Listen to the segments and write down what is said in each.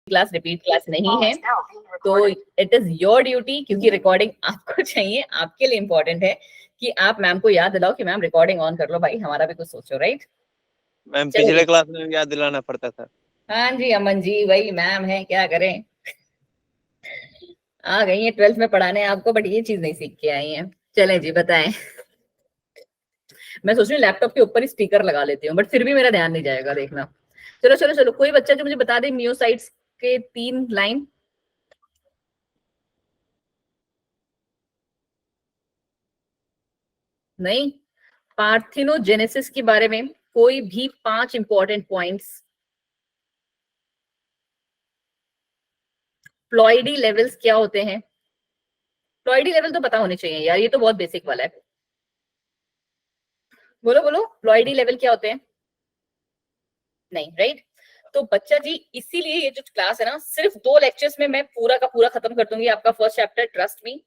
Class repeat class नहीं है, तो इट इज योर ड्यूटी, क्योंकि रिकॉर्डिंग आपको चाहिए, आपके लिए इंपॉर्टेंट है कि आप मैम को याद दिलाओ कि मैम रिकॉर्डिंग ऑन कर लो भाई, हमारा भी कुछ सोचो, राइट। मैम पिछले क्लास में याद दिलाना पड़ता था। हाँ जी अमन जी, वही मैम है, क्या करें, आ गई है 12th में पढ़ाने आपको, बट ये चीज नहीं सीख के आई है। चलें जी बताएं। मैं सोच रही हूँ लैपटॉप के ऊपर ही स्पीकर लगा लेती हूँ, बट फिर भी मेरा ध्यान नहीं जाएगा, देखना। चलो चलो चलो, कोई बच्चा जो मुझे बता दे मियोसाइट्स के 3 लाइन। नहीं, पार्थिनोजेनेसिस के बारे में कोई भी 5 इंपॉर्टेंट पॉइंट्स। प्लॉइडी लेवल्स क्या होते हैं? प्लॉइडी लेवल तो पता होने चाहिए यार, ये तो बहुत बेसिक वाला है। बोलो बोलो, प्लॉइडी लेवल क्या होते हैं? नहीं, राइट। तो बच्चा जी, इसीलिए ये जो क्लास है ना, सिर्फ 2 लेक्चर्स में मैं पूरा का पूरा खत्म कर दूंगी आपका first chapter, trust me.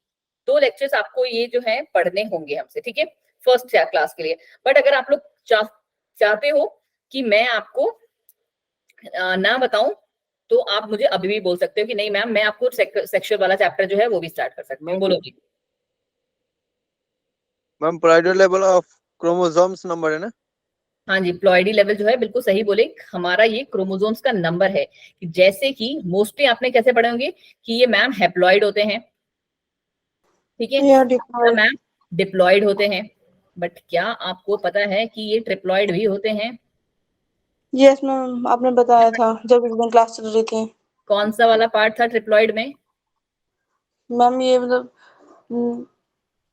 2 lectures आपको ये जो है पढ़ने होंगे हमसे, ठीक है, फर्स्ट क्लास के लिए। बट अगर आप लोग चाहते हो कि मैं आपको ना बताऊं, तो आप मुझे अभी भी बोल सकते हो कि नहीं मैम, मैं आपको सेक्सुअल वाला चैप्टर जो है वो भी स्टार्ट कर सकती हूँ। बोलो जी। Ma'am ploidy level of chromosomes number है ना? हाँ जी, प्लॉइडी लेवल जो है बिल्कुल सही बोले, हमारा ये क्रोमोसोम्स का नंबर है। जैसे कि मोस्टली आपने कैसे पढ़े होंगे कि ये मैम हैप्लॉइड होते हैं, ठीक है, मैम डिप्लॉइड होते हैं, बट क्या आपको पता है कि ये ट्रिप्लॉइड भी होते हैं? यस मैम, आपने बताया था जब एक दिन क्लास चल रही थी। कौन सा वाला पार्ट था ट्रिप्लॉइड में? मैम ये मतलब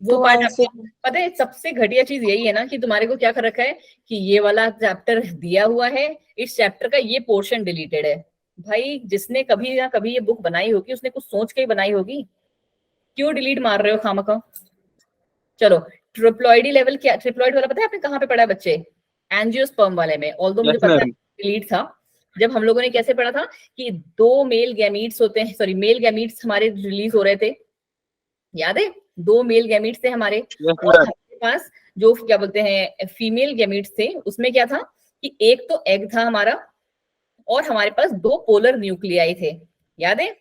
वो पार्ट आपको पता है? सबसे घटिया चीज यही है ना कि तुम्हारे को क्या कर रखा है कि ये वाला चैप्टर दिया हुआ है, इस चैप्टर का ये पोर्शन डिलीटेड है। भाई जिसने कभी ना कभी ये बुक बनाई होगी उसने कुछ सोच के ही बनाई होगी, क्यों डिलीट मार रहे हो खामखा? चलो, ट्रिप्लॉइडी लेवल क्या, ट्रिप्लॉइड वाला पता है आपने कहाँ पे पढ़ा है बच्चे? एंजियोस्पर्म वाले में। ऑल्दो मुझे पता है डिलीट था, जब हम लोगों ने कैसे पढ़ा था कि 2 मेल गैमीट्स होते हैं, सॉरी मेल गैमीट्स हमारे रिलीज हो रहे थे, याद है? 2 मेल गैमीट्स थे हमारे, और हमारे पास जो क्या बोलते हैं फीमेल गैमीट्स थे, उसमें क्या था कि एक तो एग था हमारा, और हमारे पास 2 पोलर न्यूक्लियाई थे, याद है?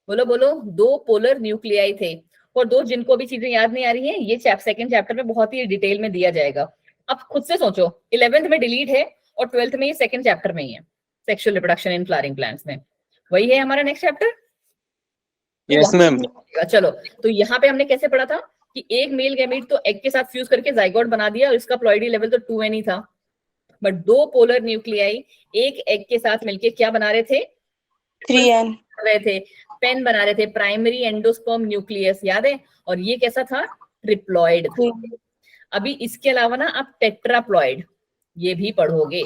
बोलो बोलो, 2 पोलर न्यूक्लियाई थे। और 2 जिनको भी चीजें याद नहीं आ रही हैं, ये सेकंड चैप्टर में बहुत ही डिटेल में दिया जाएगा। अब खुद से सोचो, 11th में डिलीट है और 12th में ये सेकंड चैप्टर में ही है, sexual reproduction in flowering plants में। वही है हमारा नेक्स्ट चैप्टर। Yes ma'am. चलो, तो यहाँ पे हमने कैसे पढ़ा था कि एक मेल गैमीट तो एग के साथ फ्यूज करके जाइगोट बना दिया, और इसका प्लॉइडी लेवल तो 2n ही था, बट 2 पोलर न्यूक्लियाई एक एग के साथ मिलके क्या बना रहे थे? 3n रहे थे, पेन बना रहे थे, प्राइमरी एंडोस्पर्म न्यूक्लियस, याद है? और ये कैसा था? ट्रिप्लॉइड था। अभी इसके अलावा ना आप टेट्राप्लॉइड ये भी पढ़ोगे,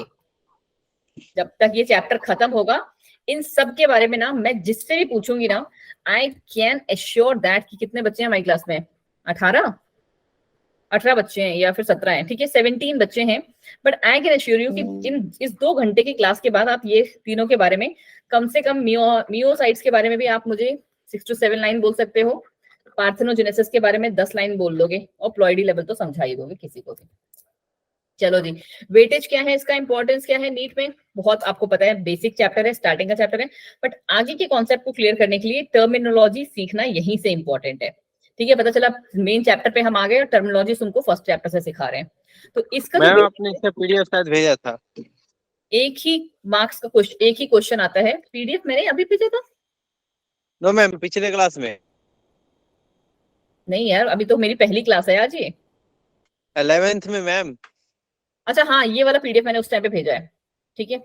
जब तक ये चैप्टर खत्म होगा इन सब के बारे में ना मैं जिससे भी पूछूंगी ना, आई कैन एश्योर दैट कि कितने बच्चे हैं हमारी क्लास में? 18 बच्चे हैं या फिर 17 हैं, ठीक है, 17 बच्चे हैं। But I can assure you कि इन इस 2 घंटे की क्लास के बाद आप ये तीनों के बारे में कम से कम मियोसाइट्स के बारे में भी आप मुझे 6 to 7 लाइन बोल सकते हो, पार्थेनोजेनेसिस के बारे में 10 लाइन बोल दोगे, और प्लॉइडी लेवल तो समझा ही दोगे किसी को भी। चलो जी, वेटेज क्या है इसका, इंपॉर्टेंस क्या है नीट में? बहुत आपको पता है, बेसिक चैप्टर है, स्टार्टिंग का चैप्टर है, बट आगे के कॉन्सेप्ट को क्लियर करने के लिए टर्मिनोलॉजी सीखना यहीं से इंपॉर्टेंट है, ठीक है। पता चला मेन चैप्टर पे हम आ गए और टर्मिनोलॉजी तुमको फर्स्ट चैप्टर से सिखा रहे हैं, तो इसका मैम आपने इसका पीडीएफ शायद भेजा था। एक ही मार्क्स का क्वेश्चन, एक ही क्वेश्चन आता है, पीडीएफ मैंने अभी भेजा था। नो मैम, पिछले क्लास में। नहीं यार, अभी तो मेरी पहली क्लास है आज ये। 11th में मैम। अच्छा हाँ, ये वाला पीडीएफ मैंने उस टाइम पे भेजा है, ठीक है,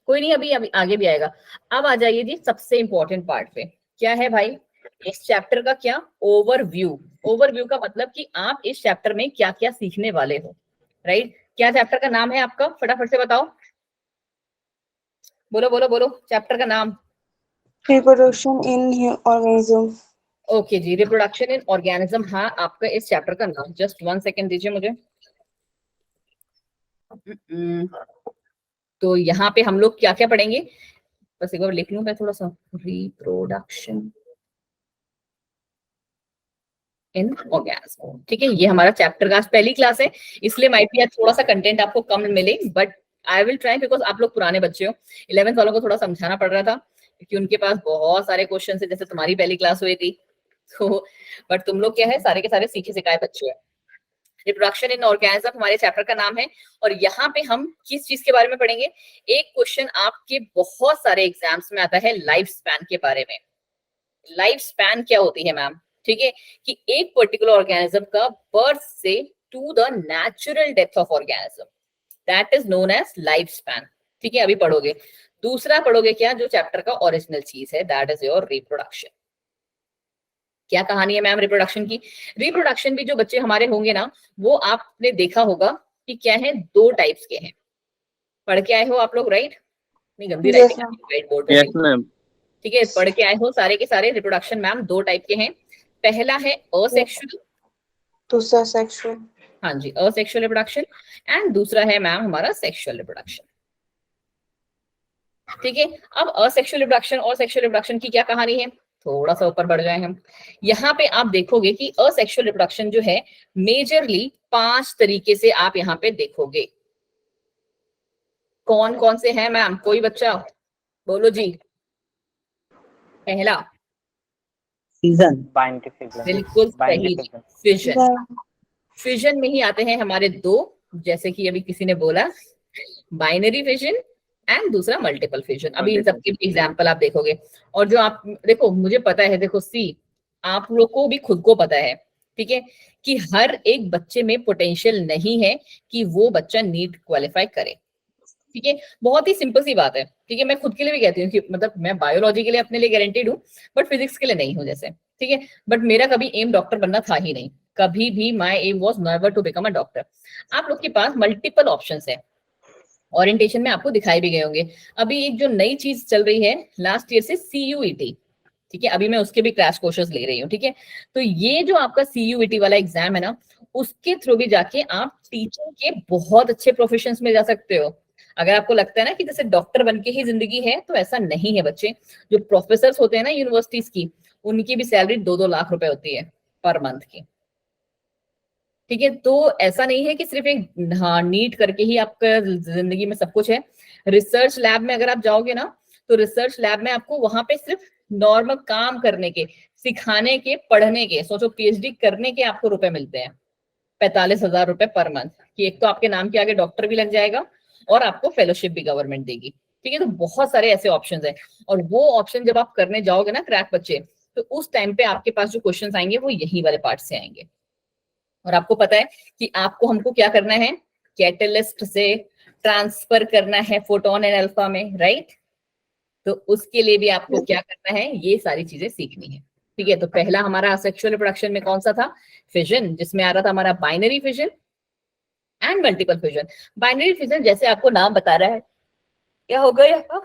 कोई नहीं, अभी अभी आगे भी आएगा। अब आ जाइए जी सबसे इंपॉर्टेंट पार्ट पे, क्या है भाई इस चैप्टर का? क्या ओवरव्यू। ओवरव्यू का मतलब कि आप इस चैप्टर में क्या क्या सीखने वाले हो, राइट? क्या चैप्टर का नाम है आपका, फटाफट से बताओ, बोलो बोलो बोलो, चैप्टर का नाम। Reproduction in organism. ओके जी, रिप्रोडक्शन इन ऑर्गेनिज्म, हाँ आपका इस चैप्टर का नाम। जस्ट 1 सेकेंड दीजिए मुझे। तो यहाँ पे हम लोग क्या क्या पढ़ेंगे, बस एक बार लिख लूं मैं थोड़ा सा, रिप्रोडक्शन इन ऑर्गेनिज्म, ठीक है, ये हमारा चैप्टर का आज पहली क्लास है, इसलिए माइट भी आज थोड़ा सा कंटेंट आपको कम मिले, but I will try, because आप लोग पुराने बच्चे हो, 11th वालों को थोड़ा समझाना पड़ रहा था क्योंकि उनके पास बहुत सारे क्वेश्चन है, जैसे तुम्हारी पहली क्लास हुई थी तो, बट तुम लोग क्या है सारे के सारे सीखे सिखाए बच्चे हैं। रिप्रोडक्शन इन ऑर्गेनिज्म हमारे चैप्टर का नाम है, और यहाँ पे हम किस चीज के बारे में पढ़ेंगे, एक क्वेश्चन आपके बहुत सारे एग्जाम्स में आता है लाइफ स्पैन के बारे में। लाइफ स्पैन क्या होती है मैम, ठीक है, कि एक पर्टिकुलर ऑर्गेनिज्म का बर्थ से to the natural death of organism, that is known as life span. ठीक है, अभी पढ़ोगे। दूसरा पढ़ोगे क्या, जो चैप्टर का ओरिजिनल चीज है, दैट इज योर रिप्रोडक्शन। क्या कहानी है मैम रिप्रोडक्शन की? रिप्रोडक्शन भी जो बच्चे हमारे होंगे ना, वो आपने देखा होगा कि क्या है, 2 टाइप्स के हैं। पढ़ के आए हो आप लोग, राइट? नहीं, गंदी Yes, writing ma'am. Right board Yes, ma'am. ठीक है, पढ़ के आए हो सारे के सारे। रिप्रोडक्शन मैम 2 टाइप के हैं। पहला है असेक्सुअल, दूसरा सेक्सुअल। हाँ जी, असेक्सुअल रिप्रोडक्शन, एंड दूसरा है मैम हमारा सेक्सुअल रिप्रोडक्शन। ठीक है, अब असेक्सुअल रिप्रोडक्शन और सेक्सुअल रिप्रोडक्शन की क्या कहानी है, थोड़ा सा ऊपर बढ़ जाए हम। यहाँ पे आप देखोगे कि असेक्सुअल रिप्रोडक्शन जो है मेजरली 5 तरीके से आप यहाँ पे देखोगे। कौन कौन से हैं मैम, कोई बच्चा बोलो जी। पहला फिजन, बाइनरी फिजन, बिल्कुल सही, फिजन। फिजन में ही आते हैं हमारे 2, जैसे कि अभी किसी ने बोला बाइनरी फिजन एंड दूसरा मल्टीपल फिजन। अभी इन सबके एग्जांपल आप देखोगे, और जो आप देखो, मुझे पता है, देखो सी, आप लोग को भी खुद को पता है, ठीक है, कि हर एक बच्चे में पोटेंशियल नहीं है कि वो बच्चा नीट क्वालिफाई करे। ठीक है, बहुत ही सिंपल सी बात है। ठीक है, मैं खुद के लिए भी कहती हूँ कि मतलब मैं बायोलॉजी के लिए अपने लिए गारंटीड हूँ, बट फिजिक्स के लिए नहीं हूँ जैसे। ठीक है, बट मेरा कभी एम डॉक्टर बनना था ही नहीं, कभी भी my aim was never to become a doctor. आप लोग के पास मल्टीपल ऑप्शंस है, ओरिएंटेशन में आपको दिखाई भी गए होंगे। अभी एक जो नई चीज चल रही है लास्ट ईयर से, CUET, ठीक है, अभी मैं उसके भी क्रैश कोर्सेज ले रही हूँ। ठीक है, तो ये जो आपका CUET वाला एग्जाम है ना, उसके थ्रू भी जाके आप टीचिंग के बहुत अच्छे प्रोफेशंस में जा सकते हो। अगर आपको लगता है ना कि जैसे डॉक्टर बन के ही जिंदगी है, तो ऐसा नहीं है बच्चे। जो प्रोफेसर होते हैं ना यूनिवर्सिटीज की, उनकी भी सैलरी 2-2 लाख रुपए होती है पर मंथ की। ठीक है, तो ऐसा नहीं है कि सिर्फ एक हाँ नीट करके ही आपका जिंदगी में सब कुछ है। रिसर्च लैब में अगर आप जाओगे ना, तो रिसर्च लैब में आपको वहां पे सिर्फ नॉर्मल काम करने के, सिखाने के, पढ़ने के, सोचो PhD करने के आपको रुपए मिलते हैं 45,000 रुपए पर मंथ, कि एक तो आपके नाम के आगे डॉक्टर भी लग जाएगा और आपको फेलोशिप भी गवर्नमेंट देगी। ठीक है, तो बहुत सारे ऐसे ऑप्शंस हैं, और वो ऑप्शन जब आप करने जाओगे ना क्रैक बच्चे, तो उस टाइम पे आपके पास जो क्वेश्चंस आएंगे वो यही वाले पार्ट से आएंगे। और आपको पता है कि आपको हमको क्या करना है, कैटलिस्ट से ट्रांसफर करना है फोटोन एंड अल्फा में, राइट? तो उसके लिए भी आपको क्या करना है, ये सारी चीजें सीखनी है। ठीक है, तो पहला हमारा सेक्सुअल रिप्रोडक्शन में कौन सा था, फिजन, जिसमें आ रहा था हमारा binary fission and multiple fission. Binary fission जैसे आपको नाम बता रहा है, क्या होगा यहाँ,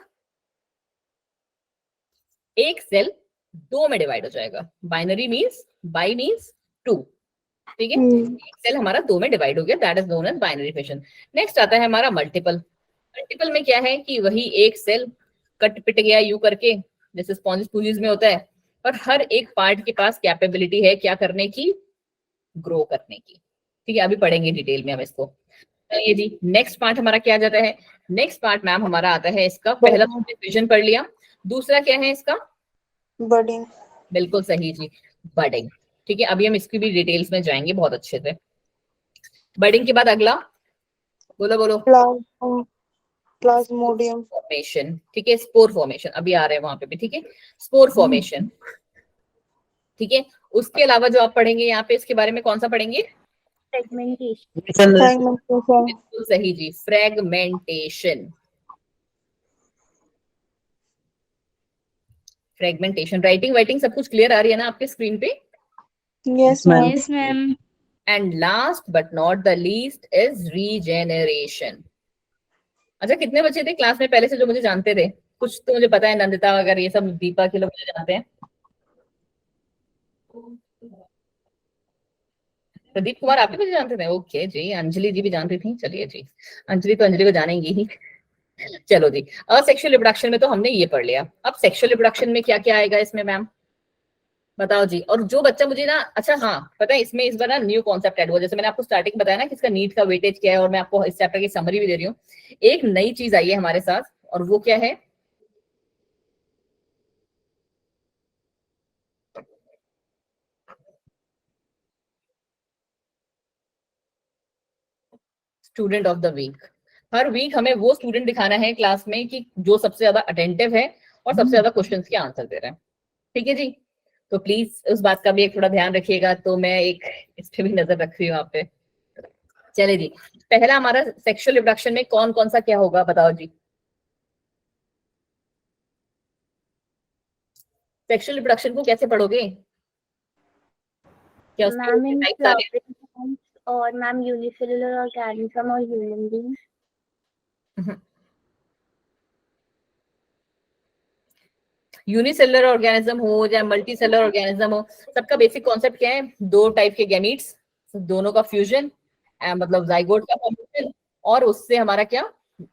एक सेल 2 में डिवाइड हो जाएगा। बाइनरी मींस, बाई मींस 2, ठीक है, एक सेल हमारा 2 में डिवाइड हो गया, that is known as binary fission. Next आता है हमारा मल्टीपल। मल्टीपल में क्या है कि वही एक सेल कट पिट गया यू करके, जैसे स्पॉन्जिस में होता है, और हर एक पार्ट के पास कैपेबिलिटी है क्या करने की, ग्रो करने की। ठीक है, अभी पढ़ेंगे डिटेल में हम इसको। चलिए जी, नेक्स्ट पार्ट हमारा क्या आ जाता है, नेक्स्ट पार्ट मैम हमारा आता है इसका, पहला तो हमने फिजन पढ़ लिया, दूसरा क्या है इसका, बडिंग। बिल्कुल सही जी, बडिंग। ठीक है, अभी हम इसकी भी डिटेल्स में जाएंगे बहुत अच्छे से। बडिंग के बाद अगला, बोलो बोलो, प्लाज्मोडियम फॉर्मेशन। ठीक है, स्पोर फॉर्मेशन अभी आ रहे हैं वहां पे भी। ठीक है, स्पोर फॉर्मेशन। ठीक है, उसके अलावा जो आप पढ़ेंगे यहाँ पे, इसके बारे में कौन सा पढ़ेंगे, बिल्कुल सही जी, फ्रेगमेंटेशन। फ्रेगमेंटेशन, राइटिंग वाइटिंग सब कुछ क्लियर आ रही है ना आपके स्क्रीन पे? Yes ma'am. And last but not the least is regeneration. अच्छा, कितने बच्चे थे क्लास में पहले से जो मुझे जानते थे? कुछ तो मुझे पता है, नंदिता वगैरह ये सब, दीपा के लोग मुझे जानते हैं। प्रदीप कुमार आप भी मुझे जानते थे? ओके जी, अंजलि जी भी जानती थी, चलिए जी, अंजलि तो अंजलि को जानेंगी ही। चलो जी, और सेक्सुअल रिप्रोडक्शन में तो हमने ये पढ़ लिया। अब सेक्सुअल रिप्रोडक्शन में क्या क्या आएगा इसमें मैम? बताओ जी। और जो बच्चा मुझे ना, अच्छा हाँ पता है, इसमें इस बार ना न्यू कॉन्सेप्ट ऐड हुआ, जैसे मैंने आपको स्टार्टिंग में बताया ना कि इसका नीट का वेटेज क्या है, और मैं आपको इस चैप्टर की समरी भी दे रही हूँ। एक नई चीज आई है हमारे साथ, और वो क्या है, स्टूडेंट ऑफ द वीक। हर वीक हमें वो स्टूडेंट दिखाना है क्लास में कि जो सबसे ज्यादा अटेंटिव है और सबसे ज्यादा क्वेश्चंस के आंसर दे रहे हैं। ठीक है जी। तो प्लीज उस बात का भी एक थोड़ा ध्यान रखिएगा। तो मैं एक इस पे भी नजर रख रही हूँ आप पे। चले जी, पहला हमारा सेक्सुअल रिप्रोडक्शन में कौन कौन सा क्या होगा, बताओ जी। सेक्सुअल रिप्रोडक्शन को कैसे पढ़ोगे? क्या उसके मैम इन टाइप्स आ रहे फ्लावरिंग प्लांट्स और मैम यूनिसेलुलर ऑर्गेनिज्म और ह्यूमन बीइंग। हैं? यूनिसेलुलर ऑर्गेनिज्म हो या मल्टी सेलुलर ऑर्गेनिज्म हो, सबका बेसिक कॉन्सेप्ट क्या है? दो टाइप के गैमीट्स, दोनों का फ्यूजन, मतलब जाइगोट का फॉर्मेशन, और उससे हमारा क्या,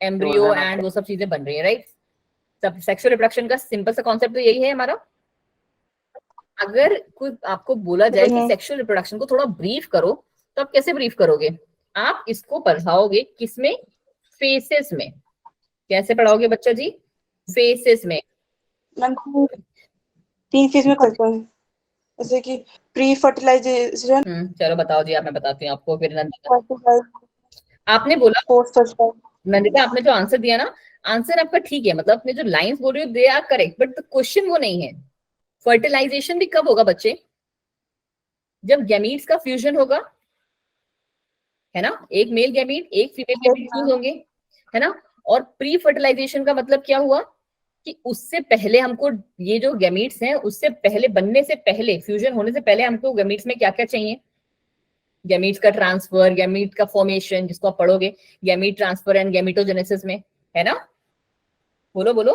एम्ब्रियो एंड वो सब चीजें बन रही है, राइट। सब सेक्सुअल रिप्रोडक्शन का सिंपल सा कॉन्सेप्ट तो यही है हमारा। अगर कोई आपको बोला जाए कि सेक्सुअल रिप्रोडक्शन को थोड़ा ब्रीफ करो, तो आप कैसे ब्रीफ करोगे? आप इसको पढ़ाओगे किसमें? फेसेस में। कैसे पढ़ाओगे बच्चा जी? फेसेस में। मैम 3 फेज में करते हैं, जैसे कि प्री फर्टिलाइजेशन, चलो बताओ जी, आप, मैं बताती हूँ आपको फिर। फर्टिलाइज, आपने बोला, पोस्ट फर्टिलाइज। नंदिता आपने जो आंसर दिया ना, आंसर आपका ठीक है, मतलब अपने जो लाइंस बोल रहे हो they are correct, but question वो नहीं है। फर्टिलाइजेशन भी कब होगा बच्चे? जब गैमीट्स का फ्यूजन होगा, है ना। एक मेल गैमीट एक फीमेल गैमीट फ्यूज होंगे, है ना। और प्री फर्टिलाइजेशन का मतलब क्या हुआ कि उससे पहले हमको ये जो गैमीट्स हैं, उससे पहले बनने से पहले, फ्यूजन होने से पहले हमको गैमीट्स में क्या क्या चाहिए? गैमीट्स का ट्रांसफर, गैमीट का फॉर्मेशन, जिसको आप पढ़ोगे गैमीट ट्रांसफर एंड गैमीटोजेनेसिस में, है ना। बोलो बोलो,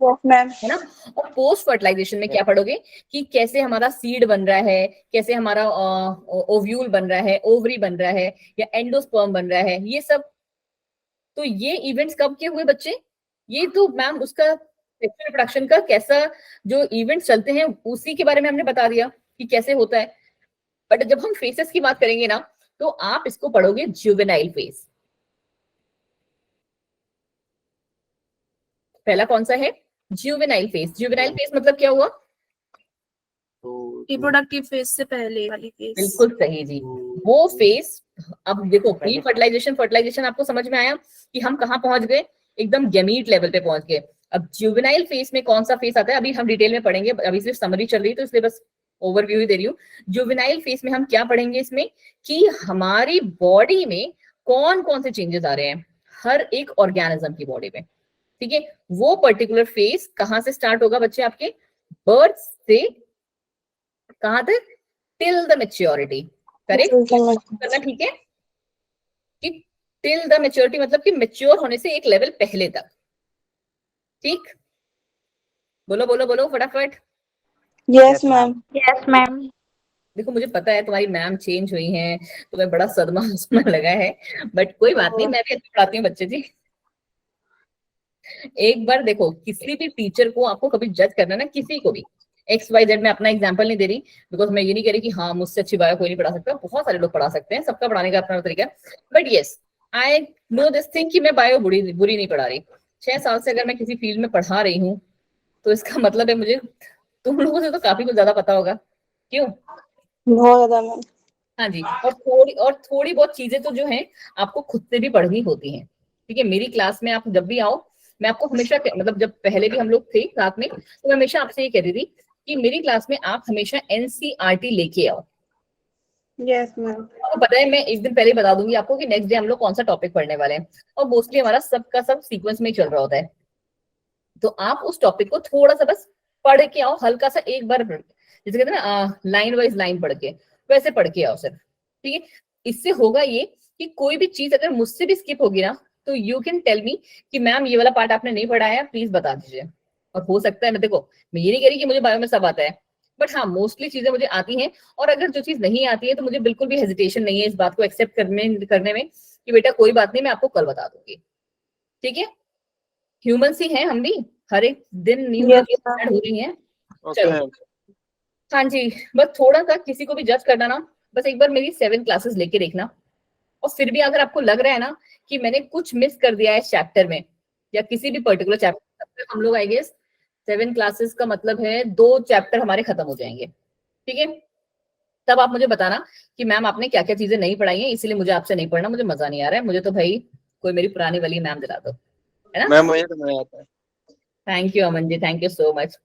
यस मैम। है ना। और पोस्ट फर्टिलाइजेशन में क्या पढ़ोगे कि कैसे हमारा सीड बन रहा है, कैसे हमारा ओव्यूल बन रहा है, ओवरी बन रहा है, या एंडोस्पर्म बन रहा है, ये सब। तो ये इवेंट्स कब के हुए बच्चे? ये तो मैम उसका सेक्सुअल रिप्रोडक्शन का कैसा जो इवेंट्स चलते हैं उसी के बारे में हमने बता दिया कि कैसे होता है। बट जब हम फेसेस की बात करेंगे ना, तो आप इसको पढ़ोगे जुवेनाइल फेज। पहला कौन सा है? Juvenile phase. जुवेनाइल फेज मतलब क्या हुआ? रिप्रोडक्टिव फेज से पहले वाली फेज। बिल्कुल सही जी, वो फेज। अब देखो, प्री फर्टिलाइजेशन फर्टिलाइजेशन आपको समझ में आया कि हम कहाँ पहुंच गए, एकदम गैमीट लेवल पे पहुंच गए। अब जुवेनाइल फेज में कौन सा फेज आता है, अभी हम डिटेल में पढ़ेंगे, अभी सिर्फ समरी चल रही है तो इसलिए बस ओवरव्यू ही दे रही हूँ। जुवेनाइल फेज में हम क्या पढ़ेंगे इसमें, कि हमारी बॉडी में कौन कौन से चेंजेस आ रहे हैं, हर एक ऑर्गेनिज्म की बॉडी में। ठीक है, वो पर्टिकुलर फेज कहाँ से स्टार्ट होगा बच्चे आपके? बर्थ से कहां तक? Till the maturity. करेक्ट करना, ठीक है। कि टिल द मेच्योरिटी मतलब कि मेच्योर होने से एक लेवल पहले तक। ठीक, बोलो बोलो बोलो फटाफट। Yes ma'am. Yes ma'am. देखो मुझे पता है तुम्हारी मैम चेंज हुई हैं, तुम्हें बड़ा सदमा उसमें लगा है, बट कोई बात नहीं, मैं भी अच्छी पढ़ाती हूँ बच्चे जी। एक बार देखो, किसी भी टीचर को आपको कभी जज करना ना, किसी को भी, XYZ, मैं अपना एग्जांपल नहीं दे रही, बिकॉज मैं ये नहीं कह रही कि हाँ मुझसे अच्छी बायो कोई नहीं पढ़ा सकता, बहुत सारे लोग पढ़ा सकते हैं, सबका पढ़ाने का अपना तरीका है। But yes, I know this thing कि मैं बायो बुरी नहीं पढ़ा रही। 6 साल से अगर मैं किसी फील्ड में पढ़ा रही हूँ, तो इसका मतलब है मुझे तुम लोगों से तो काफी कुछ ज्यादा पता होगा, क्यों? बहुत ज्यादा मैम। हाँ जी। और थोड़ी बहुत चीजें तो जो है आपको खुद से भी पढ़नी होती हैं। ठीक है, मेरी क्लास में आप जब भी आओ, मैं आपको हमेशा, मतलब जब पहले भी हम लोग थे साथ में, तो मैं हमेशा आपसे ये कहती थी कि मेरी क्लास में आप हमेशा NCERT लेके आओ। Yes ma'am. आपको पता है, मैं एक दिन पहले बता दूंगी आपको कि नेक्स्ट डे हम लोग कौन सा टॉपिक पढ़ने वाले हैं, और मोस्टली हमारा सबका सब सीक्वेंस में ही चल रहा होता है। तो आप उस टॉपिक को थोड़ा सा बस पढ़ के आओ, हल्का सा एक बार, जैसे कहते हैं ना लाइन वाइज लाइन पढ़ के, वैसे पढ़ के आओ सिर्फ। ठीक है, इससे होगा ये कि कोई भी चीज अगर मुझसे भी स्किप होगी ना, तो यू कैन टेल मी कि मैम ये वाला पार्ट आपने नहीं पढ़ाया है, प्लीज बता दीजिए। और हो सकता है, मैं देखो, मैं ये नहीं कह रही कि मुझे बायो में सब आता है, बट हाँ मोस्टली चीजें मुझे आती हैं। और अगर जो चीज नहीं आती है तो मुझे बिल्कुल भी हेजिटेशन नहीं है इस बात को एक्सेप्ट करने में कि बेटा कोई बात नहीं, मैं आपको कल बता दूंगी। ठीक है, ह्यूमन ही हैं हम भी, हर एक दिन न्यू न्यू यस चीज मैम। ऐड हो रही हैं। Okay, चलो ma'am. हाँ जी, बस थोड़ा सा किसी को भी जज करना ना, बस एक बार मेरी 7 क्लासेस लेके देखना, और फिर भी अगर आपको लग रहा है ना कि मैंने कुछ मिस कर दिया है इस चैप्टर में या किसी भी पर्टिकुलर चैप्टर, हम लोग आई गेस 7 क्लासेस का मतलब है 2 चैप्टर हमारे खत्म हो जाएंगे, ठीक है। तब आप मुझे बताना कि मैम आपने क्या क्या चीजें नहीं पढ़ाई हैं, इसीलिए मुझे आपसे नहीं पढ़ना, मुझे मजा नहीं आ रहा है, मुझे तो भाई कोई मेरी पुरानी वाली मैम दिला दो, है ना। मैम मुझे तो नहीं आता है। Thank you Aman ji, thank you so much.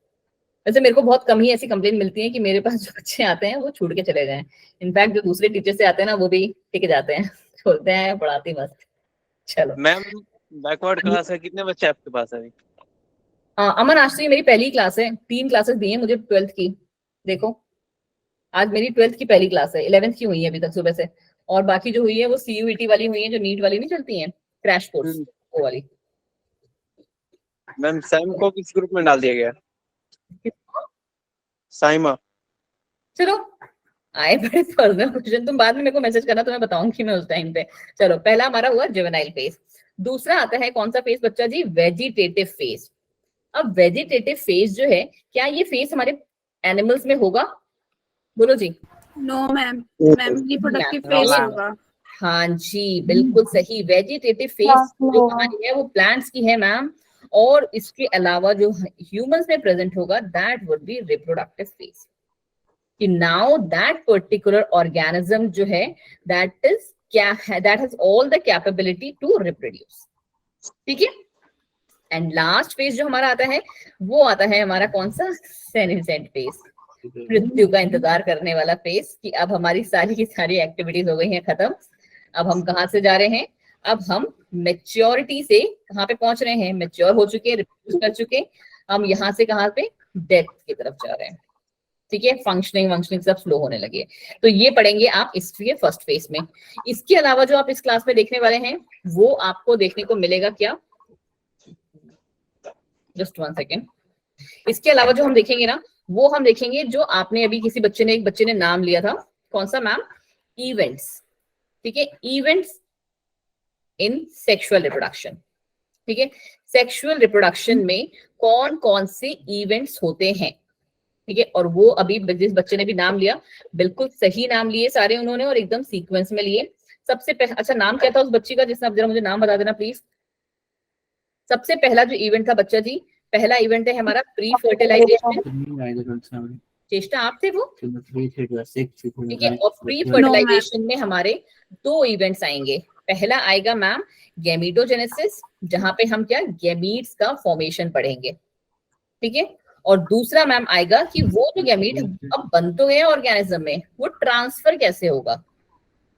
वैसे मेरे को बहुत कम ही ऐसी कंप्लेन मिलती है कि मेरे पास जो बच्चे आते हैं वो छूट के चले गए। इनफैक्ट जो दूसरे टीचर से आते हैं ना वो भी टिक जाते हैं, बोलते हैं पढ़ाती मस्त। चलो मैम बैकवर्ड क्लास है, कितने बच्चे आपके पास है अभी? अमन आज तो ये मेरी पहली क्लास है, 3 क्लासेस दी है मुझे 12th की, देखो आज मेरी 12th की पहली क्लास है, 11th की हुई है अभी तक सुबह से, और बाकी जो हुई है वो CUET वाली हुई है, जो नीट वाली नहीं चलती है क्रैश कोर्स, वो वाली। मैम सैम को किस ग्रुप में डाल दिया गया? साइमा। चलो आए बड़े पर्सनल क्वेश्चन, तुम बाद में मेरे को मैसेज करना तो मैं बताऊंगी मैं उस टाइम पे। चलो पहला हमारा हुआ जुवेनाइल फेज, दूसरा आता है कौन सा फेज बच्चा जी, वेजिटेटिव फेज। अब वेजिटेटिव फेज जो है, क्या ये फेज हमारे एनिमल्स में होगा, बोलो जी। No ma'am, ma'am reproductive No, phase ma'am. होगा। हाँ जी बिल्कुल सही, वेजिटेटिव फेज Plants में जो होगा। हमारी है वो प्लांट्स की है मैम, और इसके अलावा जो ह्यूमंस में प्रेजेंट होगा that would be reproductive phase, कि नाउ दैट पर्टिकुलर ऑर्गेनिज्म जो है दैट इज क्या है, that has all the capability to reproduce, ठीक है। एंड लास्ट फेज जो हमारा आता है वो आता है हमारा कौन सा, सेनेसेंट फेज, मृत्यु का इंतजार करने वाला फेज, कि अब हमारी सारी की सारी एक्टिविटीज हो गई हैं खत्म, अब हम कहाँ से जा रहे हैं, अब हम मेच्योरिटी से कहाँ पे पहुंच रहे हैं, मेच्योर हो चुके हैं, रिप्रोड्यूस कर चुके, हम यहाँ से कहाँ पे, डेथ की तरफ जा रहे हैं, ठीक है। फंक्शनिंग सब स्लो होने लगे, तो ये पढ़ेंगे आप इसके फर्स्ट फेज में। इसके अलावा जो आप इस क्लास में देखने वाले हैं वो आपको देखने को मिलेगा क्या, जस्ट 1 सेकेंड, इसके अलावा जो हम देखेंगे ना वो हम देखेंगे जो आपने अभी किसी एक बच्चे ने नाम लिया था, कौन सा मैम, इवेंट्स, ठीक है, इवेंट्स इन सेक्सुअल रिप्रोडक्शन, ठीक है। सेक्सुअल रिप्रोडक्शन में कौन कौन से इवेंट्स होते हैं, ठीक है, और वो अभी जिस बच्चे ने भी नाम लिया बिल्कुल सही नाम लिए सारे उन्होंने और एकदम सीक्वेंस में लिए। सबसे अच्छा नाम क्या था उस बच्ची का, जिसने, आप जरा मुझे नाम बता देना प्लीज। सबसे पहला जो इवेंट था बच्चा जी, पहला इवेंट है हमारा प्री फर्टिलाइजेशन, चेष्टा आप थे वो, ठीक है। और प्री फर्टिलाइजेशन में हमारे 2 इवेंट्स आएंगे, पहला आएगा मैम गैमीटोजेनेसिस, जहां पे हम क्या गैमीट्स का फॉर्मेशन पढ़ेंगे, ठीक है। और दूसरा मैम आएगा कि वो जो गैमीट अब बन तो गए ऑर्गेनिज्म में, वो ट्रांसफर कैसे होगा,